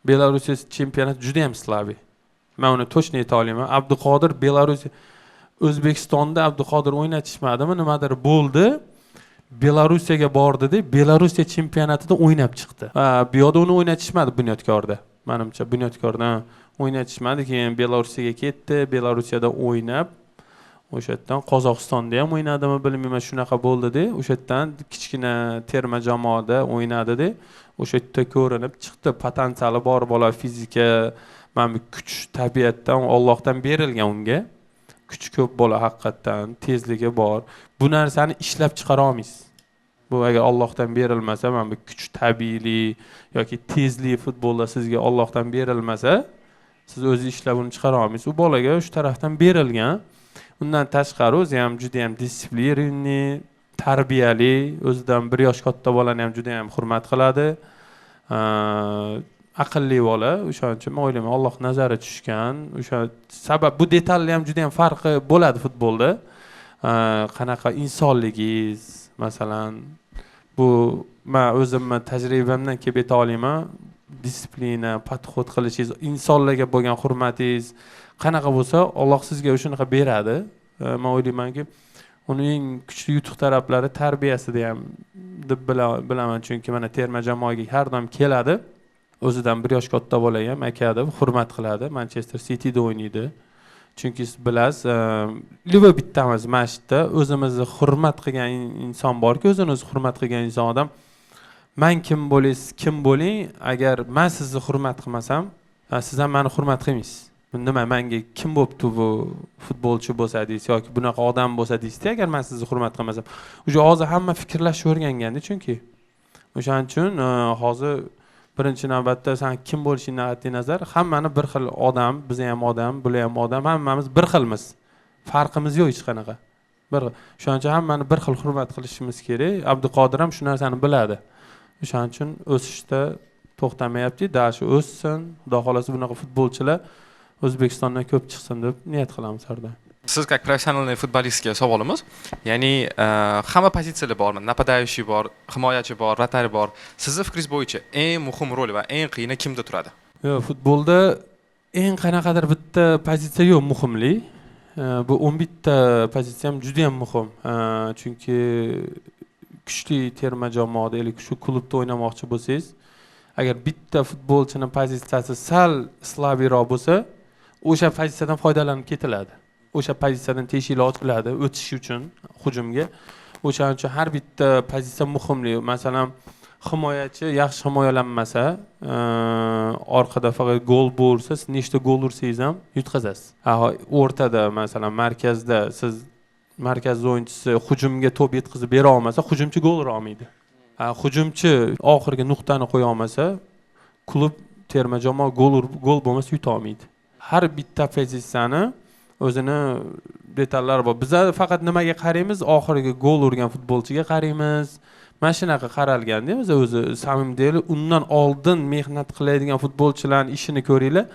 Belorussiya chempionati juda ham slabey. Men uni точно ayta olaman. Abduqodir Belorussiya O'zbekistonda Abduqodir o'ynatishmadimi, nimadir bo'ldi. Belorussiyaga bordi-da, Belorussiya chempionatida o'ynab chiqdi. Bu yerda uni o'ynatishmadi Bunyodkorda. Menimcha Bunyodkordan o'ynatishmadi, keyin Belorussiyaga ketdi, Belorussiyada o'ynab, o'sha yerdan Qozog'istonda ham o'ynadimi bilmayman, shunaqa bo'ldi-da, o'sha yerdan kichkina terma jamoada o'ynadi-da, o'sha yerda ko'rinib chiqdi, potensiali bor bola, fizika, mana bu kuch tabiatdan Allohdan berilgan unga. Kuch ko'p bola haqiqatan, tezligi bor. Bu narsani ishlab chiqara olmaysiz. Bu agar Allohdan berilmasa, mana bu kuch tabiiylik yoki tezlik futbolda sizga Allohdan berilmasa, siz o'zi ishlab uni chiqara olmaysiz. U bolaga shu tarafdan berilgan. Undan tashqari o'zi ham juda ham disiplinli, tarbiyali, o'zidan 1 yosh katta bolani ham juda ham hurmat qiladi. Aqlli bola, o'shaning uchun men o'ylayman Alloh nazari tushgan. O'sha sabab bu detallar ham juda ham farqi bo'ladi futbolda. Qanaqa insonligingiz, masalan, bu men o'zimni tajribamdan kelib ayta olaman. Disiplina, podxod qilishingiz, insonlarga bo'lgan hurmatingiz qanaqa bo'lsa, Alloh sizga shunaqa beradi. Men o'ylaymanki, uning eng kuchli yutuq taraflari tarbiyasida ham deb bilaman, chunki mana terma jamoaga har doim keladi. O'zidan 1 yosh katta bola ham aka deb hurmat qiladi. Manchester Cityda o'ynaydi. Chunki siz bilasiz, liva bittamiz masjidda o'zimizni hurmat qilgan inson borki, o'zini o'zi hurmat qilgan inson odam. Men kim bo'laysiz, kim bo'ling, agar men sizni hurmat qilmasam, siz ham meni hurmat qilmaysiz. Nima menga kim bo'pti bu futbolchi bo'lsa deysiz yoki bunaqa odam bo'lsa deysiz, agar men sizni hurmat qilmasam. O'sha hozir hamma fikrlashib o'rganganda, chunki o'shaning uchun hozir birinchi navbatda sen kim bo'lishingdan qat'iy nazar, hammani bir xil odam, biz ham odam, bular ham odam, hammamiz bir xilmiz. Farqimiz yo'q hech qanaqa. Shuning uchun hammani bir xil hurmat qilishimiz kerak. Abduqodir ham shu narsani biladi. O'shaning uchun o'sishda to'xtamayapti, dashi o'ssin. Xudo xolasa bunaqa futbolchilar O'zbekistondan ko'p chiqsin deb niyat qilamiz har doim. Siz как профессиональный futbolistga savolimiz. Ya'ni hamma pozitsiyalar bormi? Napadaющий bor, himoyachi bor, vratari bor. Sizning fikringiz bo'yicha eng muhim rol va eng qiyini kimda turadi? Yo'q, futbolda eng qanaqadir bitta pozitsiya yo'q muhimlik. Bu 11 ta pozitsiya ham juda ham muhim. Chunki kuchli terma jamoada, kuchli klubda o'ynamoqchi bo'lsangiz, agar bitta futbolchining pozitsiyasi sal slabiyroq bo'lsa, o'sha pozitsiyadan foydalanib ketiladi. O'sha pozitsiyadan teshiklar ochiladi o'tish uchun hujumga. O'shaning uchun har bitta pozitsiya muhimlik. Masalan, himoyachi yaxshi himoyalanmasa, orqada faqat gol bo'lsa, siz nechta gol ursangiz ham yutqazasiz. O'rtada masalan markazda siz markaz o'yinchisi hujumga to'p yetkazib bera olmasa, hujumchi gol ura olmaydi. Hujumchi oxirgi nuqtani qo'ya olmasa, klub terma jamoa gol bo'lmasa yuta olmaydi. Har bitta pozitsiyani o'zini detallari bor. Biz faqat nimaga qaraymiz? Oxirgi gol urgan futbolchiga qaraymiz. Mana shunaqa qaralganda o'zi samimiylik undan oldin mehnat qiladigan futbolchilarning ishini ko'ringlar.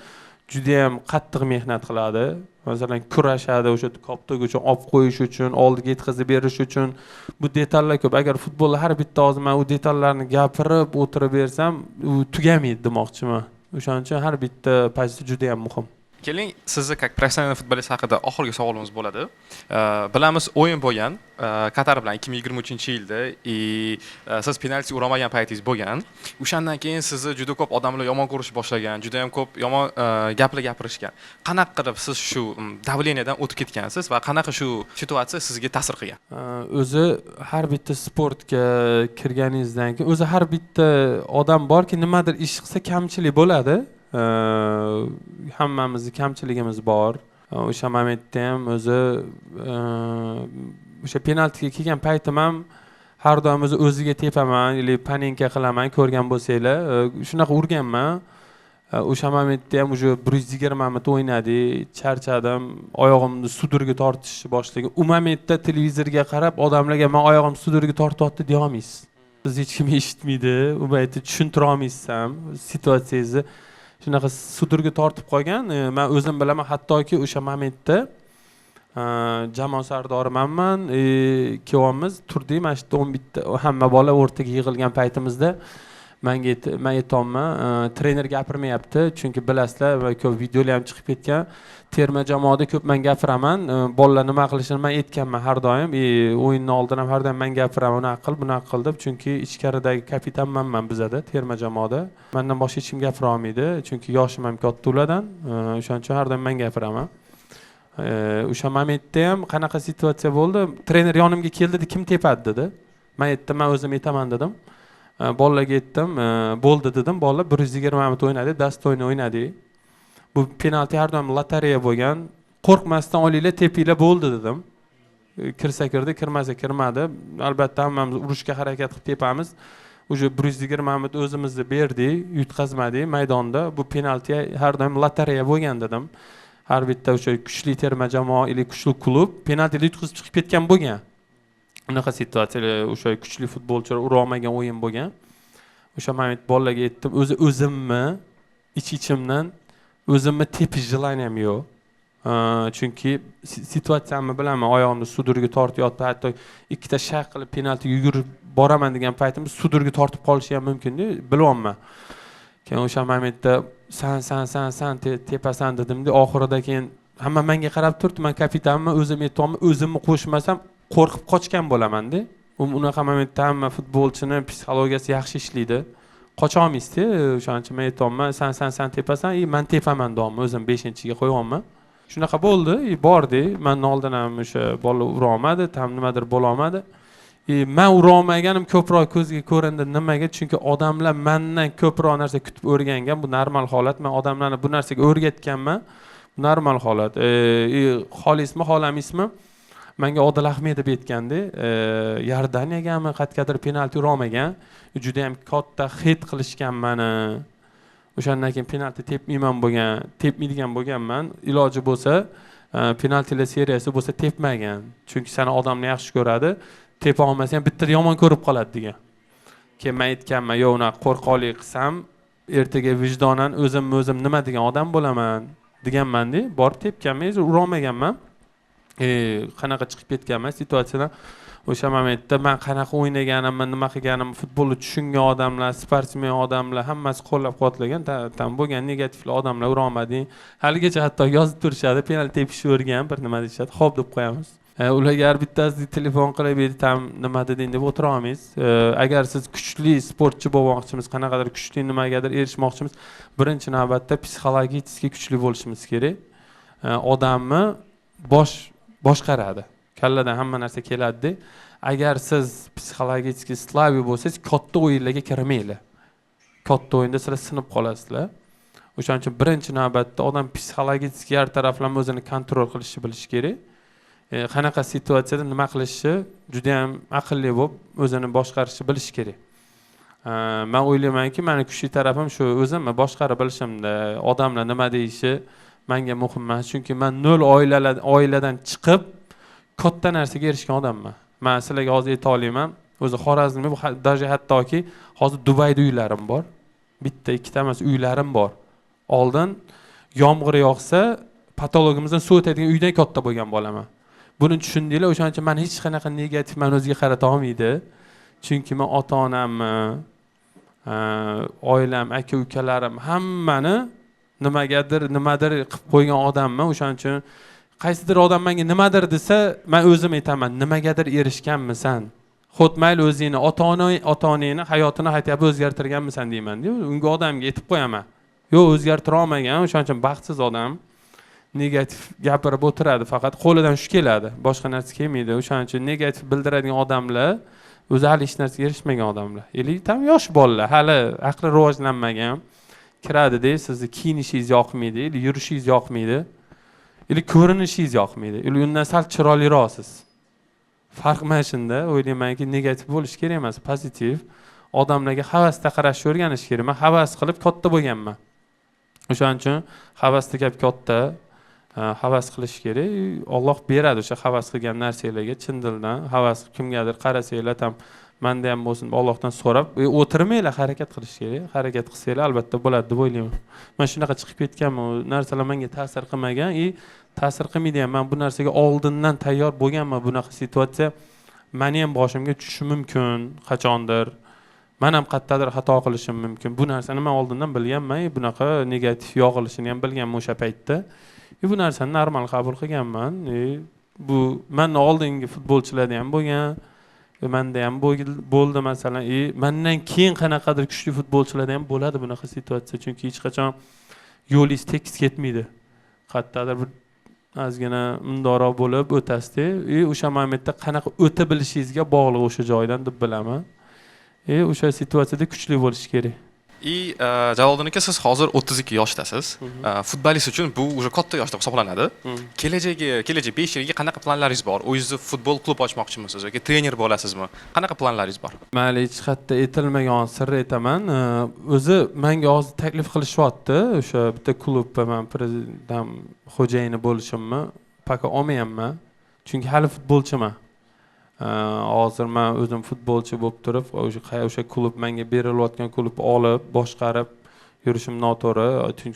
Juda ham qattiq mehnat qiladi. Masalan, kurashadi o'sha koptok uchun, olib qo'yish uchun, oldiga yetkazib berish uchun. Bu detallar ko'p. Agar futbolda har bitta hozir men u detallarni gapirib o'tirib bersam, u tugamaydi demoqchiman. O'shaning uchun har bitta pozitsiya juda ham muhim. Keling, sizni как professional futbolist haqida oxirgi savolimiz bo'ladi. Bilamiz, o'yin bo'lgan Qatar bilan 2023-yilda, siz penalti uramagan paytingiz bo'lgan. O'shandan keyin sizni juda ko'p odamlar yomon ko'rish boshlagan, juda ham ko'p yomon gaplar gapirishgan. Qanaqa qilib siz shu davleniyadan o'tib ketgansiz va qanaqa shu situatsiya sizga ta'sir qilgan? O'zi har bitta sportga kirganingizdan keyin o'zi har bitta odam borki, nimadir ish qilsa kamchilik bo'ladi. Hammamizning kamchiligimiz bor. O'sha momentda ham o'zi o'sha penaltiga kelgan paytim ham har doim o'ziga tepaman, yoki paninka qilaman, ko'rgan bo'lsanglar, shunaqa urganman. O'sha momentda ham o'sha 120 minut o'ynadik, charchadim, oyog'imni sudurga tortishni boshlagan. U momentda televizorga qarab odamlarga men oyog'im sudurga tortyapti deya olmaysiz. Biz hech kim eshitmaydi, u paytda tushuntira olmaysiz ham situatsiyangizni. Shunaqa sudurga tortib qolgan. Men o'zim bilaman, hattoki o'sha momentda jamoa sardorimanman, ikkovimiz turdik, mana shu 11 hamma bola o'rtaga yig'ilgan paytimizda men aytolman, trener gapirmayapti, chunki bilasizlar, va ko'p videolar ham chiqib ketgan. Terma jamoada ko'p men gapiraman, bolalar nima qilishini men aytganman har doim, o'yinning oldin ham har doim men gapiraman, uni qil, buni qil deb, chunki ichkaridagi kapitan menman bizada, terma jamoada. Mendan boshqa hech kim gapira olmaydi, chunki yoshim ham katta ulardan, o'shaning uchun har doim men gapiraman. O'sha momentda ham qanaqa situatsiya bo'ldi? Trener yonimga keldi, kim tepadi dedi. Men aytdim, men o'zim aytaman dedim. Bolalarga aytdim, bo'ldi dedim. Bolalar 120 minut o'ynadi, dastoyni o'ynadi. Bu penalti har doim lotereya bo'lgan. Qo'rqmasdan olinglar, tepinglar bo'ldi dedim. Kirsa kirdi, kirmasa kirmadi. Albatta hammamiz urishga harakat qilib tepamiz. O'sha 120 minut o'zimizni berdik, yutqazmadik maydonda. Bu penalti har doim lotereya bo'lgan dedim. Har bitta o'sha kuchli terma jamoa yoki kuchli klub penaltini yutqazib chiqib ketgan bo'lgan. Unaqa situatsiyalar, o'sha kuchli futbolchilar ura olmagan o'yin bo'lgan. O'sha moment bolalarga aytdim, o'zimni ichimdan o'zimni tepish jilaniyam yo'q. Chunki situatsiyamni bilaman, oyog'imni sudurga tortyapti, hatto ikkita shaq qilib penaltiga yugurib boraman degan paytimda sudurga tortib qolishi ham mumkin-da, bilaman. Keyin o'sha momentda san tepasan dedim-da, oxirida keyin hamma menga qarab turibdi, men kapitanman, o'zim aytayapman, o'zimni qo'shmasam qo'rqib qochgan bo'laman-da. Unaqa momentda hamma futbolchini psixologiyasi yaxshi ishlaydi. Qocha olmaysiz-da, o'shaning uchun men aytayapman, san tepasan, men tepaman deyapman, o'zim 5-chiga qo'yapman. Shunaqa bo'ldi, bordi. Mendan oldin ham o'sha bola ura olmadi, tam nimadir bo'la olmadi. Men ura olmaganim ko'proq ko'zga ko'rindi. Nimaga? Chunki odamlar mendan ko'proq narsa kutib o'rgangan. Bu normal holat. Men odamlarni bu narsaga o'rgatganman. Bu normal holat. Xolismi, xolamismi? Menga Odil Ahmedov aytgandi, Yordaniyagami qatqadir penalti ura olmagan. Juda ham katta hit qilishgan meni. O'shandan keyin penalti tepmaydigan bo'lganman. Iloji bo'lsa, penaltilar seriyasi bo'lsa tepmagan. Chunki seni odamni yaxshi ko'radi. Tepa olmasa ham bitta yomon ko'rib qoladi degan. Keyin men aytganman, "Yo'q, uni qo'rqoqlik qilsam, ertaga vijdonan o'zim nima degan odam bo'laman" deganman-da. Borib tepganman, ura olmaganman. Qanaqa chiqib ketganman situatsiyadan. O'sha momentda men qanaqa o'ynaganimni, nima qilganimni futbolni tushungan odamlar, sportsmen odamlar hammasi qo'llab-quvvatlagan, tam bo'lgan negativli odamlar ura olmading. Haligacha hatto yozib turishadi, penalti tepishni o'rgan, bir nima deyishadi. Xo'p deb qo'yamiz. Ularga har bittasi telefon qilib tam nima deding deb o'tira olmaysiz. Agar siz kuchli sportchi bo'lmoqchimiz, qanaqadir kuchli nimagadir erishmoqchimiz, birinchi navbatda psixologически kuchli bo'lishimiz kerak. Odamni boshqaradi. Kalladan hamma narsa keladi. agar siz psixologически slabi bo'lsangiz, katta o'yinlarga kirmaylar. Katta o'yinda sizlar sinib qolasizlar. O'shaning uchun birinchi navbatda odam psixologически har taraflama o'zini kontrol qilishni bilishi kerak. Qanaqa situatsiyada nima qilishni juda ham aqlli bo'lib, o'zini boshqarishni bilishi kerak. Men o'ylaymanki, meni kuchli tarafim shu, o'zimni boshqarib bilishimda, odamlar nima deyishi menga muhim emas, chunki men nol oiladan chiqib katta narsaga erishgan odamman. Men sizlarga hozir ayta olmayman, o'zi Xorazmda даже hattoki hozir Dubayda uylarim bor. Bitta, ikkita emas, uylarim bor. Oldin yomg'ir yog'sa, patologimizdan suv o'tadigan uydan katta bo'lgan bo'laman. Buni tushundinglar, o'shaning uchun men hech qanaqa negativ men o'ziga qarata olmaydi. Chunki men ota-onamni, oilam, aka-ukalarim hammani nimadir qilib qo'ygan odamman. O'shaning uchun qaysidir odam menga nimadir desa, men o'zim aytaman, nimagadir erishganmisan? Xuddi mayli o'zingni ota-onangni hayotini hayotga o'zgartirganmisan deyman-da. Unga odamga aytib qo'yaman. Yo'q, o'zgartira olmagan, o'shaning uchun baxtsiz odam. Negativ gapirib o'tiradi, faqat qo'lidan shu keladi, boshqa narsa kelmaydi. O'shaning uchun negativ bildiradigan odamlar o'zi hali hech narsaga erishmagan odamlar. Tam yosh bolalar, hali aqli rivojlanmagan. Kiradi-da, sizni kiyinishingiz yoqmaydi, yurishingiz yoqmaydi, ko'rinishingiz yoqmaydi. Undan sal chiroyliroqsiz. Farq mana shunda. O'ylaymanki, negativ bo'lish kerak emas, pozitiv. Odamlarga havasda qarashni o'rganish kerak. Men havas qilib katta bo'lganman. O'shaning uchun havasda gap katta. Havas qilish kerak. Alloh beradi o'sha havas qilgan narsalarga chin dildan. Havas kimgadir qarasanglar ham menda ham bo'lsin, Allohdan so'rab, o'tirmanglar, harakat qilish kerak. Harakat qilsanglar albatta bo'ladi deb o'ylayman. Men shunaqa chiqib ketganman, u narsalar menga ta'sir qilmagan, ta'sir qilmaydi ham. Men bu narsaga oldindan tayyor bo'lganman. Bunaqa situatsiya meni ham boshimga tushishi mumkin qachondir. Men ham qattadir xato qilishim mumkin. Bu narsani men oldindan bilganman, bunaqa negativ yog'ilishini ham bilganman o'sha paytda. Bu narsani normal qabul qilganman. Bu menning oldingi futbolchilarda ham bo'lgan, menda ham bo'ldi masalan. Mendan keyin qanaqadir kuchli futbolchilarda ham bo'ladi bunaqa situatsiya, chunki hech qachon yo'lingiz tekis ketmaydi. Qattadir bir ozgina mundoroq bo'lib o'tasizda, o'sha momentda qanaqa o'ta bilishingizga bog'liq o'sha joydan deb bilaman. O'sha situatsiyada kuchli bo'lish kerak. Jaloliddin aka, siz hozir 32 yoshdasiz. Futbolist uchun bu уже katta yosh deb hisoblanadi. Kelajak 5 yilga qanaqa planlaringiz bor? O'zingiz futbol klub ochmoqchimisiz yoki trener bo'lasizmi? Qanaqa planlaringiz bor? Mayli, hech qayerda aytilmagan sir aytaman. O'zi menga hozir taklif qilishyapti, o'sha bitta klubda men prezident xo'jayini bo'lishimni paka olmayapman. Chunki hali futbolchiman. Hozir men o'zim futbolchi bo'lib turib, o'sha klub menga berilayotgan klubni olib, boshqarib yurishim noto'g'ri.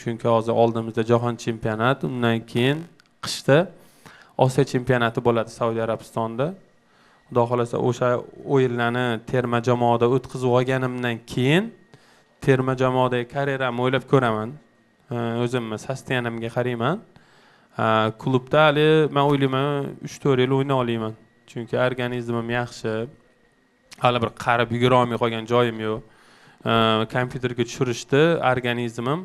Chunki hozir oldimizda jahon chempionati, undan keyin qishda Osiyo chempionati bo'ladi Saudiya Arabistonda. Xudo xolasa o'sha o'yinlarni terma jamoada o'tkazib olganimdan keyin terma jamoadagi karyeramni o'ylab ko'raman. O'zimni sostenamga qarayman. Klubda hali men o'ylayman 3-4 yil o'ynay olaman. Chunki organizmim yaxshi. Hali bir qarib yugura olmay qolgan joyim yo'q. Kompyuterga tushirishdi, organizmim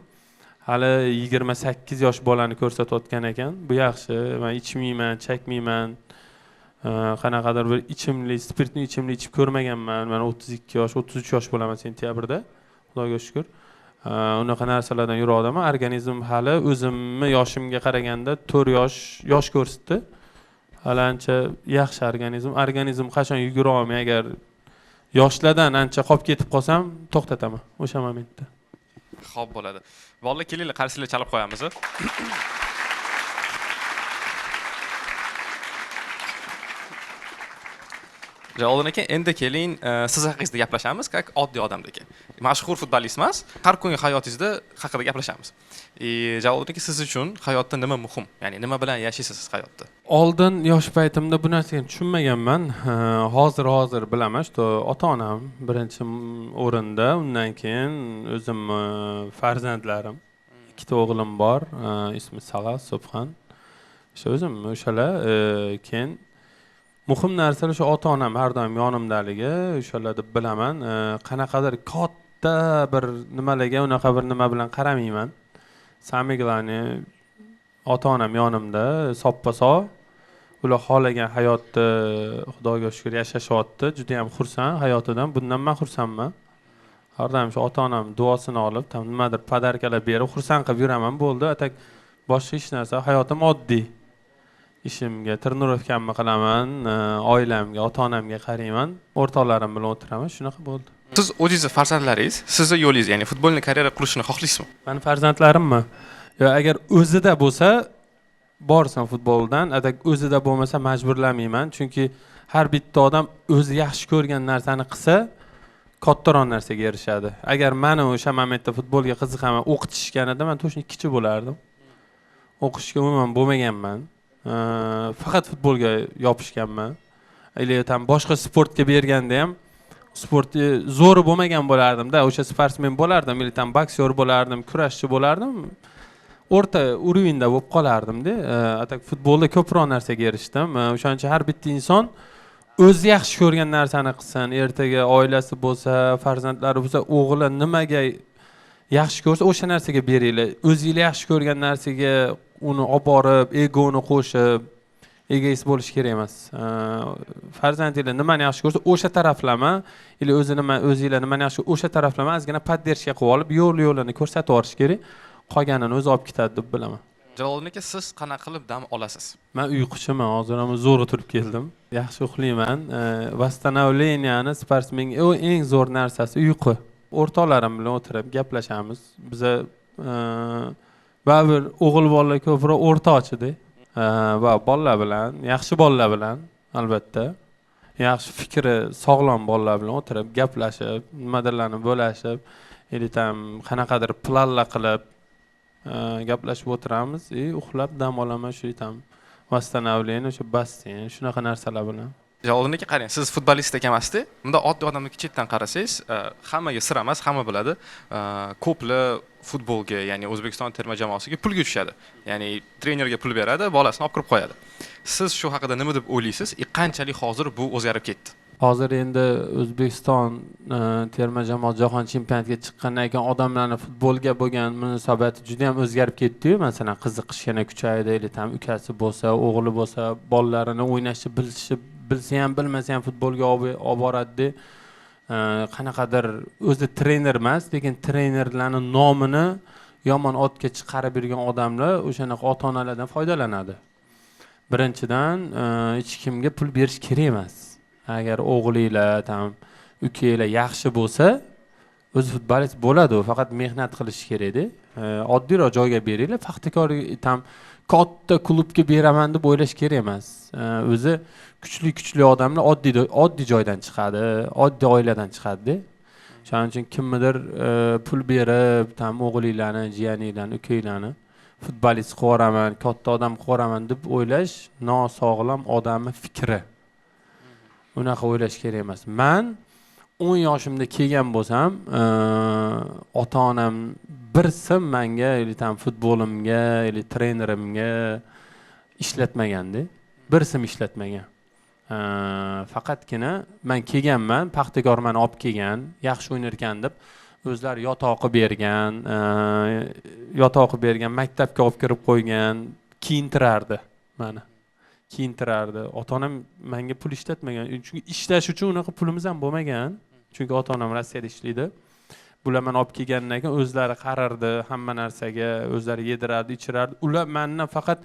hali 28 yosh bolani ko'rsatayotgan ekan. Bu yaxshi. Men ichmayman, chakmayman. Qanaqadir bir ichimlik, spirtli ichimlik ichib ko'rmaganman. Men 32 yosh, 33 yosh bo'laman sentyabrda. Xudoga shukr. Unaqa narsalardan yuradaman. Organizm hali o'zimni yoshimga qaraganda 4 yosh ko'rsatdi. Hali ancha yaxshi organizm. Organizm qachon yugura olmay, agar yoshlardan ancha qolib ketib qolsam, to'xtataman o'sha momentda. Xo'p bo'ladi. Bolalar, kelinglar, qarshilar chalib qo'yamiz. Jaloliddin aka, endi keling, siz haqingizda gaplashamiz, как oddiy odamdek. Mashhur futbolist emas, har kungi hayotingizda haqida gaplashamiz. Jaloliddin aka, siz uchun hayotda nima muhim? Ya'ni nima bilan yashaysiz siz hayotda? Oldin yosh paytimda bu narsani tushunmaganman. Hozir bilaman, что ota-onam birinchi o'rinda, undan keyin o'zim farzandlarim. Ikkita o'g'lim bor, ismi Salah, Subhan. O'zim o'shalar, keyin muhim narsalar shu ota-onam har doim yonimdaligi, o'shalar deb bilaman. Qanaqadir katta bir nimalarga unaqa bir nima bilan qaramayman. Samiglani ota-onam yonimda, soppa-sog'. ular xohlagan hayotni xudoga shukr yashashyapti. Juda ham xursand hayotidan. Bundan men xursandman. Har doim shu ota-onam duosini olib, nimadir podarkalar berib xursand qilib yuraman bo'ldi. Atak boshqa hech narsa, hayotim oddiy. Ishimga trenirovkamni qilaman, oilamga, ota-onamga qarayman, o'rtoqlarim bilan o'tiraman, shunaqa bo'ldi. Siz o'zingiz farzandlaringiz, sizni yo'lingiz, ya'ni futbolni karyera qilishni xohlaysizmi? Meni farzandlarimmi? Yo, agar o'zida bo'lsa, borsan futboldan, atak o'zida bo'lmasa majburlamayman, chunki har bitta odam o'zi yaxshi ko'rgan narsani qilsa, kattaroq narsaga erishadi. Agar meni o'sha momentda futbolga qiziqaman, o'qitishganida men to'shni ikkichi bo'lardim. O'qishga umuman bo'lmaganman. Faqat futbolga yopishganman. Tam boshqa sportga berganda ham sportni zo'ri bo'lmagan bo'lardim-da. O'sha sportsmen bo'lardim, tam boksyor bo'lardim, kurashchi bo'lardim. O'rta urovenda bo'lib qolardim-da. Atak futbolda ko'proq narsaga erishdim. O'shaning uchun har bitta inson o'zi yaxshi ko'rgan narsani qilsin. Ertaga oilasi bo'lsa, farzandlari bo'lsa, o'g'li nimaga yaxshi ko'rsa, o'sha narsaga beringlar. O'zingiz yaxshi ko'rgan narsaga uni olib borib, egoni qo'shib, egoist bo'lish kerak emas. Farzandinglar nimani yaxshi ko'rsa, o'sha taraflama, o'zingizlar nimani yaxshi o'sha taraflama ozgina poddershka qilib olib, yo'lini ko'rsatib yorish kerak. Qolganini o'zi olib ketadi deb bilaman. Jaloliddin aka, siz qanaqa qilib dam olasiz? Men uyquchiman, hozir ham zo'rg'a turib keldim. Yaxshi uxlayman. Восстановлениyaning sportsmenga eng zo'r narsasi uyqu. O'rtoqlarim bilan o'tirib gaplashamiz. Biza baribir o'g'il bolalar ko'proq o'rtoqchida. Va bolalar bilan, yaxshi bolalar bilan albatta. Yaxshi fikri sog'lom bolalar bilan o'tirib gaplashib, nimadirlarni bo'lashib, tam qanaqadir planlar qilib gaplashib o'tiramiz. Uxlab dam olaman shu tam восстановление, o'sha basseyn, shunaqa narsalar bilan. Jaloliddin aka, qarang, siz futbolist ekansiz-da. Bunda oddiy odamlarga chetdan qarasangiz, hammaga sir emas, hamma biladi. Ko'plar futbolga, ya'ni O'zbekiston terma jamoasiga pulga tushadi. Ya'ni trenerga pul beradi, bolasini olib kirib qo'yadi. Siz shu haqida nima deb o'ylaysiz? Qanchalik hozir bu o'zgarib ketdi? Hozir endi O'zbekiston terma jamoa jahon chempionatiga chiqqandan keyin odamlarning futbolga bo'lgan munosabati juda ham o'zgarib ketdi-yu. Masalan, qiziqish yana kuchaydi, tam ukasi bo'lsa, o'g'li bo'lsa, bolalarini o'ynashni bilsa ham, bilmasa ham futbolga olib boradi. Qanaqadir o'zi trener emas, lekin trenerlarning nomini yomon otga chiqarib bergan odamlar o'shanaqa ota-onalardan foydalanadi. Birinchidan, hech kimga pul berish kerak emas. Agar o'g'linglar, ukanglar yaxshi bo'lsa, o'zi futbolist bo'ladi, faqat mehnat qilish kerak-da. Oddiyroq joyga beringlar, Paxtakor katta klubga beraman deb o'ylash kerak emas. O'zi kuchli odamlar oddiy joydan chiqadi, oddiy oiladan chiqadi-da. Shuning uchun kimnidir pul berib, o'g'linglarni, jiyaninglarni, ukanglarni futbolist qilib yuboraman, katta odam qilib yuboraman deb o'ylash nosog'lom odamning fikri. Unaqa o'ylash kerak emas. Men 10 yoshimda kelgan bo'lsam, ota-onam bir sim menga, futbolimga, trenerimga ishlatmaganda. Bir sim ishlatmagan. Faqatgina men kelganman, Paxtakor meni olib kelgan, yaxshi o'ynar ekan deb o'zlari yotoqi bergan, maktabga olib kirib qo'ygan, kiyintirardi meni. Ota-onam menga pul ishlatmagan. Chunki ishlash uchun unaqa pulimiz ham bo'lmagan. Chunki ota-onam Rossiyada ishlaydi. Bular meni olib kelgandan keyin o'zlari qarardi, hamma narsaga, o'zlari yedirardi, ichirardi. Ular mendan faqat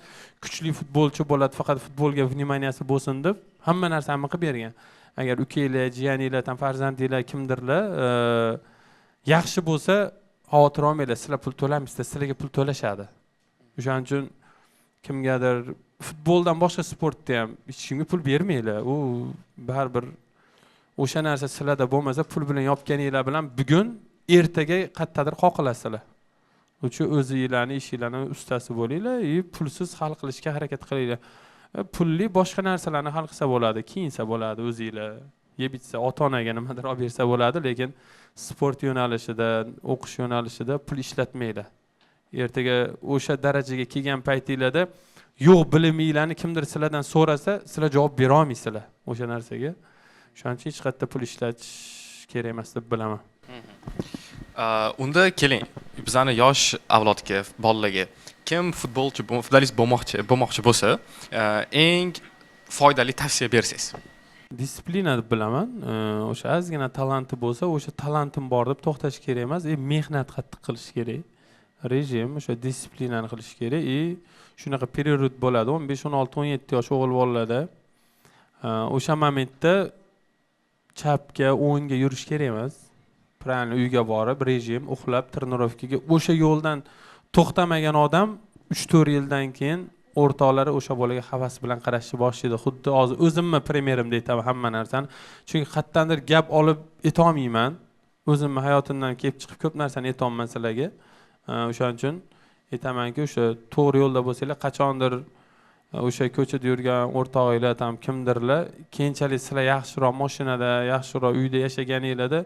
kuchli futbolchi bo'ladi, faqat futbolga vnimaniyasi bo'lsin deb hamma narsani qilib bergan. Agar ukanglar, jiyaninglar, farzandinglar kimdirlar yaxshi bo'lsa, xavotir olmanglar, sizlar pul to'lamaysiz, sizlarga pul to'lashadi. O'shaning uchun kimgadir futboldan boshqa sportda ham hech kimga pul bermanglar. U baribir o'sha narsa sizlarda bo'lmasa, pul bilan yopganinglar bilan bugun ertaga qayerdadir qoqilasizlar. Uchun o'zingizlarning ishinglarning ustasi bo'linglar, pulsiz hal qilishga harakat qilinglar. Pulli boshqa narsalarni hal qilsa bo'ladi, kiyinsa bo'ladi o'zingizlar. Yeb ichsa, ota-onaga nimadir olib bersa bo'ladi, lekin sport yo'nalishida, o'qish yo'nalishida pul ishlatmanglar. Ertaga o'sha darajaga kelgan paytingizda yo'q biliminglarni kimdir sizlardan so'rasa, sizlar javob bera olmaysizlar o'sha narsaga. Shuning uchun hech qayerda pul ishlatish kerak emas deb bilaman. Unda keling, bizani yosh avlodga, bolalarga kim futbolist bo'lmoqchi bo'lsa, eng foydali tavsiya bersangiz. Disiplina deb bilaman. O'sha ozgina talanti bo'lsa, o'sha talantim bor deb to'xtash kerak emas, mehnat qattiq qilish kerak. Rejim, o'sha disiplinani qilish kerak. Shunaqa period bo'ladi. 15, 16, 17 yosh o'g'il bolalarda o'sha momentda chapga, o'ngga yurish kerak emas. Правильно uyga borib, rejim, uxlab, trenirovkaga o'sha yo'ldan to'xtamagan odam 3-4 yildan keyin o'rtoqlari o'sha bolaga havas bilan qarashni boshlaydi. Xuddi hozir o'zimni premyerimda aytaman hamma narsani. Chunki qayerdandir gap olib etolmayman. O'zimni hayotimdan kelib chiqib ko'p narsani aytolmayman sizlarga. O'shaning uchun aytamanki, o'sha to'g'ri yo'lda bo'lsanglar, qachondir o'sha ko'chada yurgan o'rtog'inglar, kimdirlar, keyinchalik sizlar yaxshiroq mashinada, yaxshiroq uyda yashaganinglarda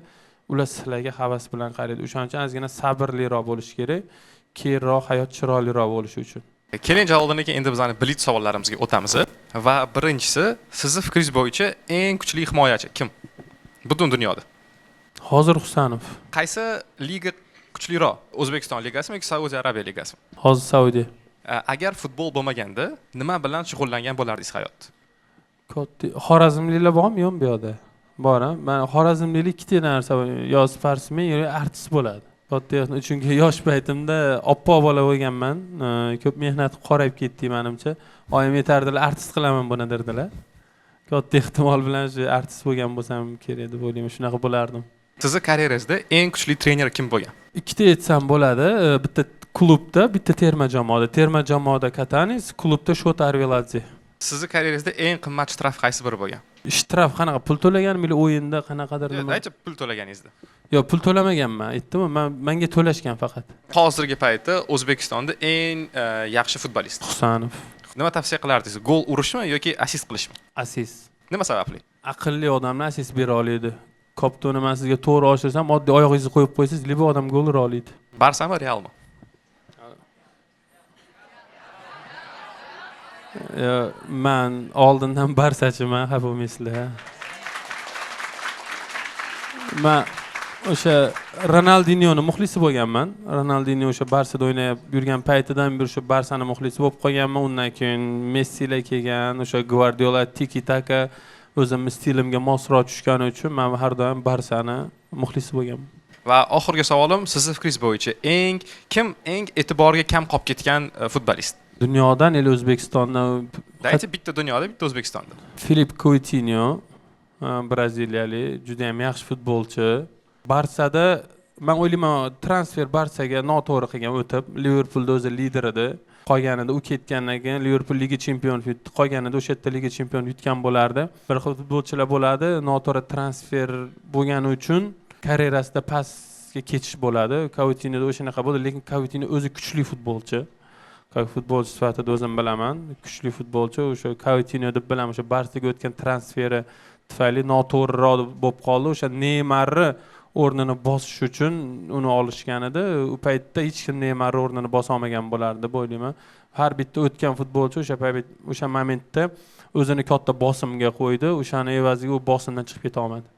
ular sizlarga havas bilan qaraydi. O'shaning uchun ozgina sabrliroq bo'lish kerak, keyinroq hayot chiroyliroq bo'lishi uchun. Keling javobdan keyin endi bizning blitz savollarimizga o'tamiz va birinchisi, sizning fikringiz bo'yicha eng kuchli himoyachi kim? Butun dunyoda. Hozir Husanov. Qaysi liga kuchliroq? O'zbekiston ligasimi yoki Saudiya Arabiya ligasimi? Hozir Saudiya. Agar futbol bo'lmaganda, nima bilan shug'ullangan bo'lardingiz hayotda? Xorazmliklar bormi yo'q bu yerda? Bor, men xorazmliklar ikkita narsa, yo sportsmen yoki artist bo'ladi. Chunki yosh paytimda oppoq bola bo'lganman, ko'p mehnat qorayib ketdi menimcha. Oyim yetardilar, artist qilaman buni derdilar. Katta ehtimol bilan shu artist bo'lgan bo'lsam kerak deb o'ylayman, shunaqa bo'lardim. Sizning karyeringizda eng kuchli trener kim bo'lgan? Ikkita aytsam bo'ladi, bitta klubda, bitta terma jamoada. Terma jamoada Katanis, klubda Shota Arveladze. Sizning karyeringizda eng qimmat shtraf qaysi biri bo'lgan? Shtraf qanaqa pul to'laganmi yoki o'yinda qanaqadir nima? Aytib pul to'laganingizda. Yo'q, pul to'lamaganman, aytdim, menga to'lashgan faqat. Hozirgi paytda O'zbekistonda eng yaxshi futbolist Husanov. Nima tavsiya qilardingiz? Gol urishmi yoki assist qilishmi? Assist. Nima sababli? Aqlli odamlar assist bera oladi. Koptoni men sizga to'g'ri oshirsam, oddiy oyog'ingizni qo'yib qo'ysangiz, libo odam gol ura oladi. Barsami, Realmi? Men oldindan Barsachiman, xafa bo'lmaysizlar. Men o'sha Ronaldinyoning muxlisi bo'lganman. Ronaldinyo o'sha Barsada o'ynab yurgan paytidan beri o'sha Barsani muxlisi bo'lib qolganman. Undan keyin Messilar kelgan, o'sha Guardiola, Tiki Taka o'zim stilimga mosroq tushgani uchun men har doim Barsani muxlisi bo'lganman. Va oxirgi savolim, sizning fikringiz bo'yicha kim eng e'tiborga kam qolib ketgan futbolist? Dunyodan el O'zbekistondan. Daychi bitta dunyoda, bitta O'zbekistonda. Filip Coutinho, braziliyalik, juda ham yaxshi futbolchi. Barsada men o'ylayman, transfer Barsaga noto'g'ri qilgan o'tib, Liverpoolda o'zi lider edi. Qolganida u ketgandan keyin Liverpool Liga Chempionlar yutdi. Qolganida o'sha yerda Liga Chempion yutgan bo'lardi. Bir xil futbolchilar bo'ladi, noto'g'ri transfer bo'lgani uchun karyerasida pastga ketish bo'ladi. Coutinhoda o'shanaqa bo'ldi, lekin Coutinho o'zi kuchli futbolchi. Futbolchi sifatida o'zim bilaman, kuchli futbolchi. O'sha Coutinho deb bilaman, o'sha Barsaga o'tgan transferi tufayli noto'g'riroq bo'lib qoldi. O'sha Neymarni o'rnini bosish uchun uni olishgan edi. U paytda hech kim Neymar o'rnini bosa olmagan bo'lardi deb o'ylayman. Har bitta o'tgan futbolchi o'sha momentda o'zini katta bosimga qo'ydi. O'shani evaziga u bosimdan chiqib keta olmadi.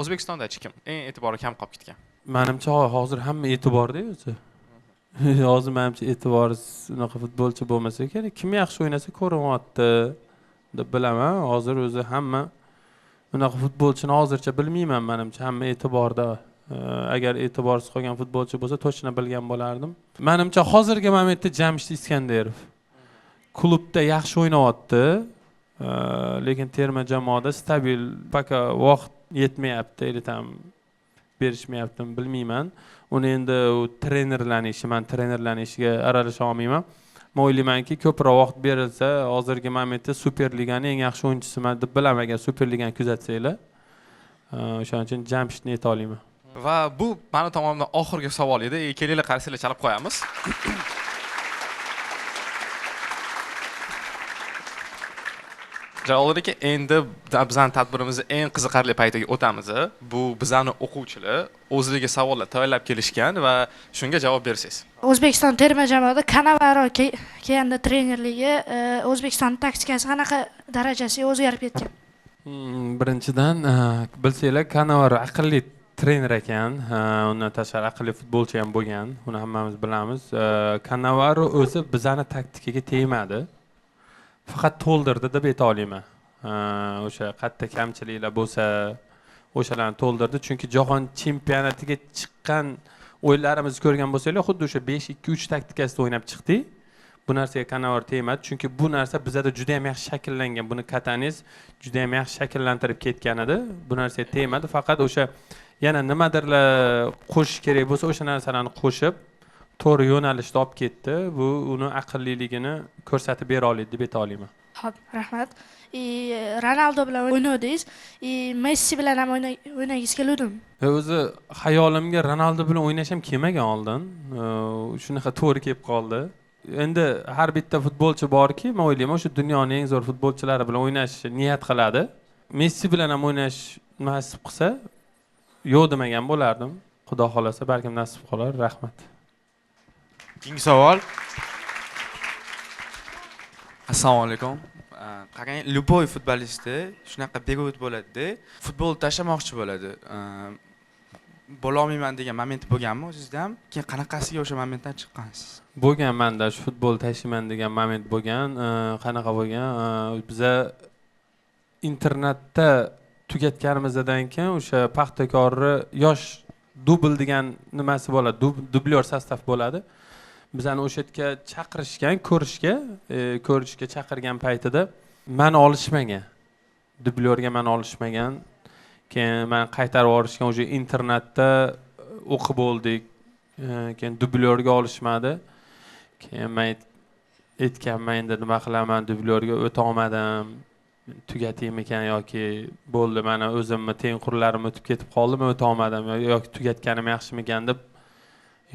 O'zbekistonda kim eng e'tibori kam qolib ketgan? Menimcha hozir hamma e'tiborda o'zi. Hozir menimcha e'tibor unaqa futbolchi bo'lmasa kerak. Kim yaxshi o'ynasa ko'rinyapti deb bilaman. Hozir o'zi hamma unaqa futbolchini hozircha bilmayman, menimcha hamma e'tiborda. Agar e'tiborsiz qolgan futbolchi bo'lsa, to'g'ri bilgan bo'lardim. Menimcha hozirgi momentda Jamshid Iskandarov klubda yaxshi o'ynayapti, lekin terma jamoada stabil, faqat vaqt yetmayapti, aytam berishmayaptimi bilmayman. Uni endi trenerlarning ishi, men trenerlarning ishiga aralasha olmayman. Men o'ylaymanki, ko'proq vaqt berilsa, hozirgi momentda Superliganing eng yaxshi o'yinchisi deb bilaman, agar Superligani kuzatsanglar. O'shaning uchun Jamshidni ayta olaman. Va bu meni tomonidan oxirgi savol edi. Kelinglar qarasanglar chalib qo'yamiz. Javoblarga endi bizning tadbirimizning eng qiziqarli paytiga o'tamiz. Bu bizning o'quvchilar o'zlariga savollar tayyorlab kelishgan va shunga javob bersangiz. O'zbekiston terma jamoada Kanavaro kelganda trenerligi, O'zbekiston taktikasi qanaqa darajasiga o'zgarib ketgan? Birinchidan bilsanglar, Kanavaro aqlli trener ekan, undan tashqari aqlli futbolchi ham bo'lgan, uni hammamiz bilamiz. Kanavaro o'zi bizning taktikaga tegmadi. Faqat to'ldirdi deb ayta olaman. O'sha qayerda kamchiliklar bo'lsa, o'shalarni to'ldirdi. Chunki jahon chempionatiga chiqqan o'yinlarimizni ko'rgan bo'lsanglar, xuddi o'sha 5-2-3 taktikasida o'ynab chiqdik. Bu narsaga Kanavar tegmadi, chunki bu narsa bizda juda ham yaxshi shakllangan. Buni Katanes juda ham yaxshi shakllantirib ketgan edi. Bu narsaga tegmadi, faqat o'sha yana nimadirlar qo'shish kerak bo'lsa, o'sha narsalarni qo'shib, to'g'ri yo'nalishda olib ketdi. Bu uni aqlliligini ko'rsatib bera oladi deb ayta olaman. Xo'p, rahmat. Ronaldo bilan o'ynadingiz, Messi bilan ham o'ynagingiz keluvdimi? O'zi hayolimga Ronaldo bilan o'ynash ham kelmagan oldin. Shunaqa to'g'ri kelib qoldi. Endi har bitta futbolchi borki, men o'ylayman, o'sha dunyoning eng zo'r futbolchilari bilan o'ynashni niyat qiladi. Messi bilan ham o'ynash nasib qilsa, yo'q demagan bo'lardim. Xudo xolasa, balkim nasib qolar. Rahmat. Keyingi savol. Assalomu alaykum. Qarang, любой futbolistda shunaqa period bo'ladi-da, futbol tashlamoqchi bo'ladi. Bo'la olmayman degan moment bo'lganmi o'zingizda ham? Keyin qanaqasiga o'sha momentdan chiqqansiz? Bo'lgan, menda shu futbol tashlayman degan moment bo'lgan. Qanaqa bo'lgan? Biza internetda tugatganimizdan keyin o'sha Paxtakorni yosh dubl degan nimasi bo'ladi, dublyor sostav bo'ladi. Bizani o'sha yerga chaqirishgan, ko'rishga chaqirgan paytida meni olishmagan. Dublyorga meni olishmagan. Keyin men qaytarib yuborishgan, o'sha internetda o'qib bo'ldik. Keyin dublyorga olishmadi. Keyin men aytganman, endi nima qilaman, dublyorga o'ta olmadim. Tugataymikan yoki bo'ldi, mana o'zimni tengqurlarim o'tib ketib qoldi, men o'ta olmadim yoki tugatganim yaxshimikan deb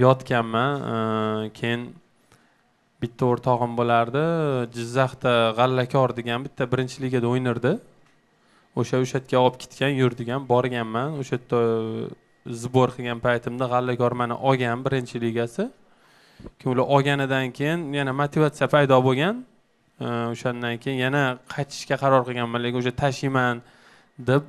yotganman. Keyin bitta o'rtog'im bo'lardi, Jizzaxda G'allakor degan bitta birinchi ligada o'ynardi. O'sha yerga olib ketgan, yurdigan, borganman. O'sha yerda zbor qilgan paytimda G'allakor meni olgan birinchi ligasi. Keyin ular olganidan keyin yana motivatsiya paydo bo'lgan. O'shandan keyin yana qaytishga qaror qilganman, lekin o'sha tashiyman deb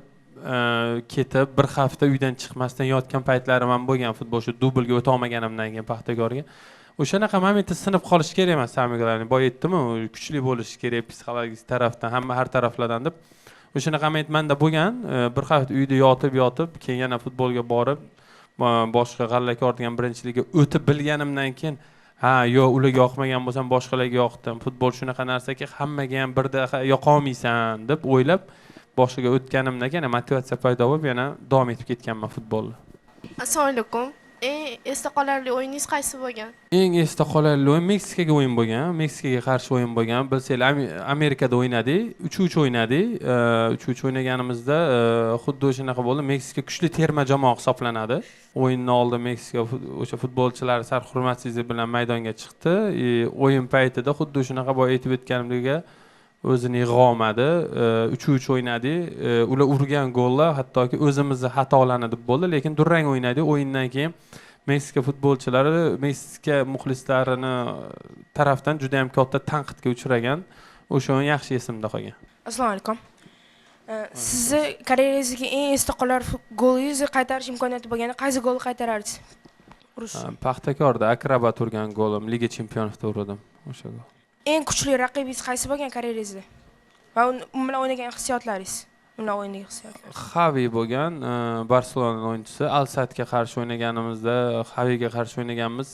ketib bir hafta uydan chiqmasdan yotgan paytlarim ham bo'lgan. Futbol shu dublga o'ta olmaganimdan keyin Paxtakorga. O'shanaqa momentda sinib qolish kerak emas, Samigalarni boy aytdim-ku, kuchli bo'lish kerak psixologik tarafdan, hamma har taraflardan deb. O'shanaqa moment menda bo'lgan. Bir hafta uyda yotib, keyin yana futbolga borib, boshqa G'allakor degan birinchiligiga o'tib bilganimdan keyin, yo'q, ularga yoqmagan bo'lsam boshqalarga yoqdim. Futbol shunaqa narsaki, hammaga ham birda yoqa olmaysan deb o'ylab boshqaga o'tganimdan keyin motivatsiya paydo bo'lib, yana davom etib ketganman futbolni. Assalomu alaykum. Esda qolarli o'yiningiz qaysi bo'lgan? Eng esda qolarli o'yin Meksikaga o'yin bo'lgan. Meksikaga qarshi o'yin bo'lgan. Bilsanglar, Amerikada o'ynadik, 3-3 o'ynadik. 3-3 o'ynaganimizda xuddi o'shanaqa bo'ldi. Meksika kuchli terma jamoa hisoblanadi. O'yinni oldin Meksika o'sha futbolchilari sarhurmatsizlik bilan maydonga chiqdi. O'yin paytida xuddi shunaqa boya aytib o'tganimdek o'zini yig'a olmadi. 3-3 o'ynadik. Ular urgan gollar hattoki o'zimizni xatolarni deb bo'ldi, lekin durang o'ynadik. O'yindan keyin Meksika futbolchilari Meksika muxlislarini tarafdan juda ham katta tanqidga uchragan. O'sha o'yin yaxshi esimda qolgan. Assalomu alaykum. Sizni karyerangizdagi eng esda qolarli golingizni qaytarish imkoniyati bo'lganda qaysi golni qaytarardingiz? Paxtakorda akrobat urgan golim, Liga Chempionatda urdim o'sha gol. Eng kuchli raqibingiz qaysi bo'lgan karyerangizda? Va u bilan o'ynagan hissiyotlaringiz? Undan o'ynagan hissiyotlar. Xavi bo'lgan, Barselona o'yinchisi. Al-Saddga qarshi o'ynaganimizda, Xaviga qarshi o'ynaganmiz.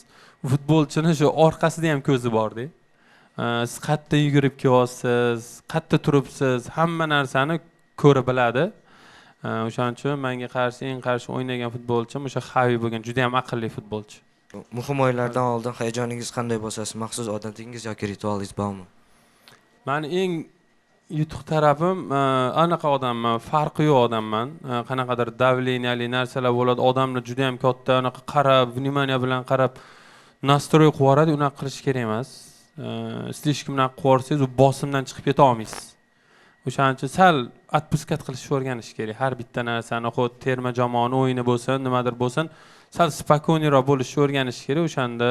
Futbolchini shu orqasida ham ko'zi bor-da. Siz qayerda yugurib kelyapsiz, qayerda turibsiz, hamma narsani ko'rib biladi. O'shaning uchun menga qarshi eng qarshi o'ynagan futbolchim o'sha Xavi bo'lgan, juda ham aqlli futbolchi. Muhim o'yinlardan oldin hayajoningiz qanday bo'lsa, maxsus odatingiz yoki ritualingiz bormi? Meni eng yutuq tarafim anaqa odamman, farqi yo'q odamman. Qanaqadir davleniyali narsalar bo'ladi, odamni juda ham katta anaqa qarab, vнимание bilan qarab nastroy qilib yuboradi, unaqa qilish kerak emas. Slishkim bilan qilib yuborsangiz, u bosimdan chiqib keta olmaysiz. O'shaning uchun sal отпускать qilishni o'rganish kerak. Har bitta narsani, xuddi terma jamoani o'yini bo'lsin, nimadir bo'lsin, sal spokojniroq bo'lishni o'rganish kerak. O'shanda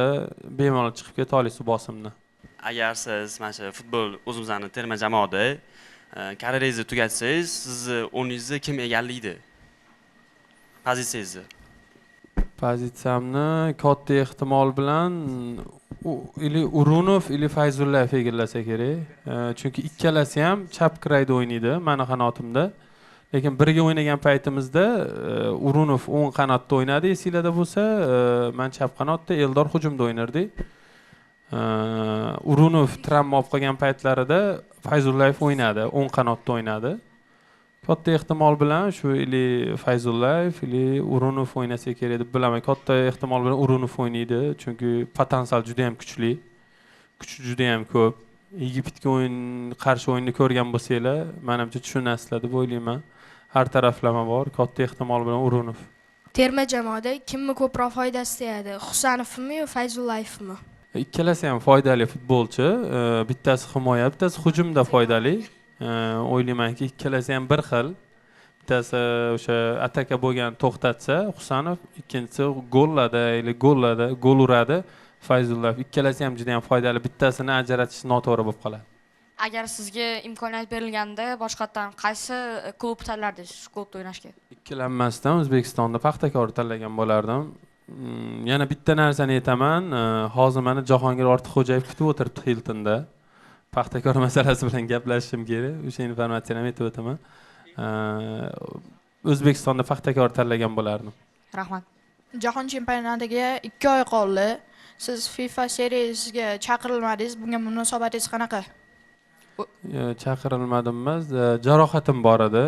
bemalol chiqib keta olasiz bosimdan. Agar siz mana shu futbol o'zimizning terma jamoada karyerangizni tugatsangiz, sizni o'rningizni kim egallaydi? Pozitsiyangizni? Pozitsiyamni katta ehtimol bilan ili Urunov ili Fayzullayev egallasa kerak. Chunki ikkalasi ham chap krayda o'ynaydi meni qanotimda. Lekin birga o'ynagan paytimizda Urunov o'ng qanotda o'ynadi, esinglarda bo'lsa, men chap qanotda, Eldor hujumda o'ynardik. Urunov travma olib qolgan paytlarida Fayzullayev o'ynadi, o'ng qanotda o'ynadi. Katta ehtimol bilan shu ili Fayzullayev ili Urunov o'ynasa kerak deb bilaman. Katta ehtimol bilan Urunov o'ynaydi, chunki potensial juda ham kuchli. Kuchi juda ham ko'p. Yigitga qarshi o'yinni ko'rgan bo'lsanglar, menimcha tushunasizlar deb o'ylayman. Har taraflama bor, katta ehtimol bilan Urunov. Terma jamoada kimni ko'proq foydasi tegadi? Husanovmi yo Fayzullayevmi? Ikkalasi ham foydali futbolchi. Bittasi himoya, bittasi hujumda foydali. O'ylaymanki, ikkalasi ham bir xil. Bittasi o'sha ataka bo'lgan to'xtatsa, Husanov, ikkinchisi gollada, gol uradi. Fayzullayev, ikkalasi ham juda ham foydali. Bittasini ajratish noto'g'ri bo'lib qoladi. Agar sizga imkoniyat berilganda boshqatdan qaysi klub tanlardingiz shu klubda o'ynashga? Ikkilanmasdan O'zbekistonda Paxtakor tanlagan bo'lardim. Yana bitta narsani aytaman, hozir meni Jahongir Ortiqxo'jayev kutib o'tiribdi Hiltonda. Paxtakor masalasi bilan gaplashishim kerak. O'sha informatsiyani ham aytib o'taman. O'zbekistonda Paxtakor tanlagan bo'lardim. Rahmat. Jahon chempionatiga 2 oy qoldi. Siz FIFA seriyasiga chaqirilmadingiz. Bunga munosabatingiz qanaqa? Chaqirilmadim emas, jarohatim bor edi.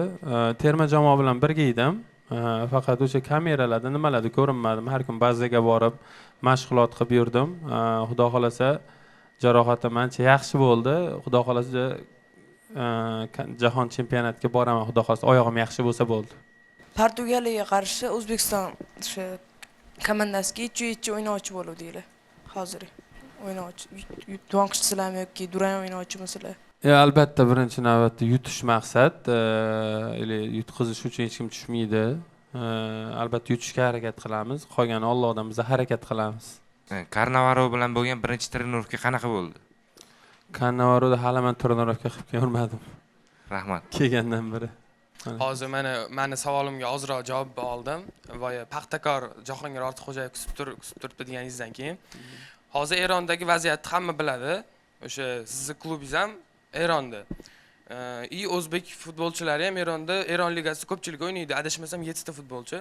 Terma jamoa bilan birga edim. Faqat o'sha kameralarda nimalarda ko'rinmadim. Har kun bazaga borib mashg'ulot qilib yurdim. Xudo xolasa jarohatim ancha yaxshi bo'ldi. Xudo xolasa jahon chempionatiga boraman. Xudo xolasa oyog'im yaxshi bo'lsa bo'ldi. Portugaliyaga qarshi O'zbekiston o'sha komandasiga 3-3 o'ynovchi bo'luvdinglar. Hozir o'ynovchi to'nqishsizlarmi yoki durang o'ynovchimisizlar? Albatta birinchi navbatda yutish maqsad, yutqizish uchun hech kim tushmaydi. Albatta yutishga harakat qilamiz. Qolgani Allohdan biz harakat qilamiz. Karnavarov bilan bo'lgan birinchi trenirovka qanaqa bo'ldi? Karnavarovda hali men trenirovka qilib ko'rmadim. Rahmat. Kelgandan beri. Hozir meni savolimga ozroq javob oldim. Voy Paxtakor Jahongir Ortiqxo'jayev kutib turibdi deganingizdan keyin hozir Erondagi vaziyatni hamma biladi. O'sha sizning klubingiz ham Eronda. O'zbek futbolchilari ham Eronda, Eron ligasida ko'pchilik o'ynaydi. Adashmasam 7 ta futbolchi.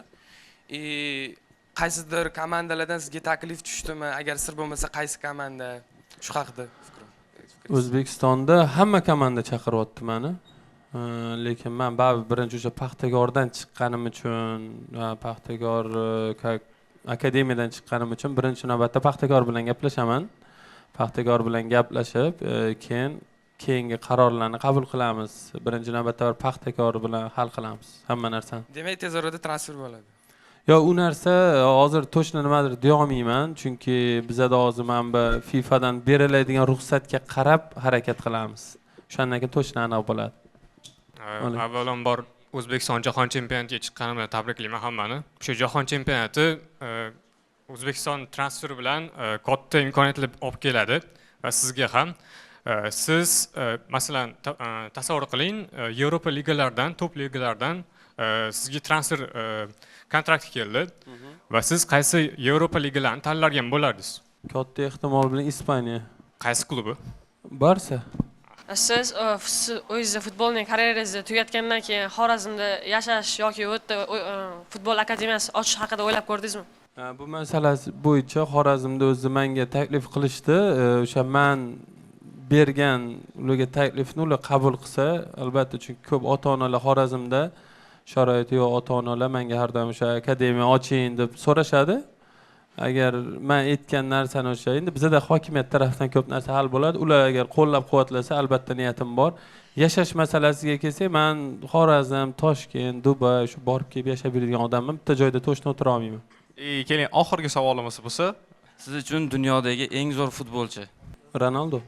Qaysidir komandalardan sizga taklif tushdimi? Agar sir bo'lmasa qaysi komanda? Shu haqida fikringiz. O'zbekistonda hamma komanda chaqiryapti meni. Lekin men baribir birinchi o'sha Paxtakordan chiqqanim uchun, Paxtakor akademiyadan chiqqanim uchun birinchi navbatda Paxtakor bilan gaplashaman. Paxtakor bilan gaplashib, keyingi qarorlarni qabul qilamiz. Birinchi navbatda Paxtakor bilan hal qilamiz hamma narsani. Demak, tez orada transfer bo'ladi. Yo, u narsa hozir to'shna nimadir deya olmayman, chunki bizda hozir mana bu FIFA dan beriladigan ruxsatga qarab harakat qilamiz. O'shandan keyin to'shna aniq bo'ladi. Avvalambor O'zbekiston jahon chempionatiga chiqqanim bilan tabriklayman hammani. Shu jahon chempionati O'zbekiston transferi bilan katta imkoniyatlar olib keladi va sizga ham. Siz masalan tasavvur qiling, Yevropa ligalaridan, top ligalardan sizga transfer kontrakti keldi va siz qaysi Yevropa ligalarini tanlagan bo'lardingiz? Katta ehtimol bilan Ispaniya. Qaysi klubi? Barsa. Siz o'zingizni futbolning karyerangizni tugatgandan keyin Xorazmda yashash yoki u yerda futbol akademiyasi ochish haqida o'ylab ko'rdingizmi? Bu masalasi bo'yicha Xorazmda o'zi menga taklif qilishdi. O'sha men bergan ularga taklifni ular qabul qilsa, albatta, chunki ko'p ota-onalar Xorazmda sharoiti yo'q ota-onalar menga har doim o'sha akademiya oching deb so'rashadi. Agar men aytgan narsani o'sha endi bizda hokimiyat tarafdan ko'p narsa hal bo'ladi. Ular agar qo'llab-quvvatlasa, albatta niyatim bor. Yashash masalasiga kelsak, men Xorazm, Toshkent, Dubay shu borib kelib yashab yuradigan odamman. Bitta joyda to'shna o'tira olmayman. Keling, oxirgi savolimiz bo'lsa, siz uchun dunyodagi eng zo'r futbolchi? Ronaldo.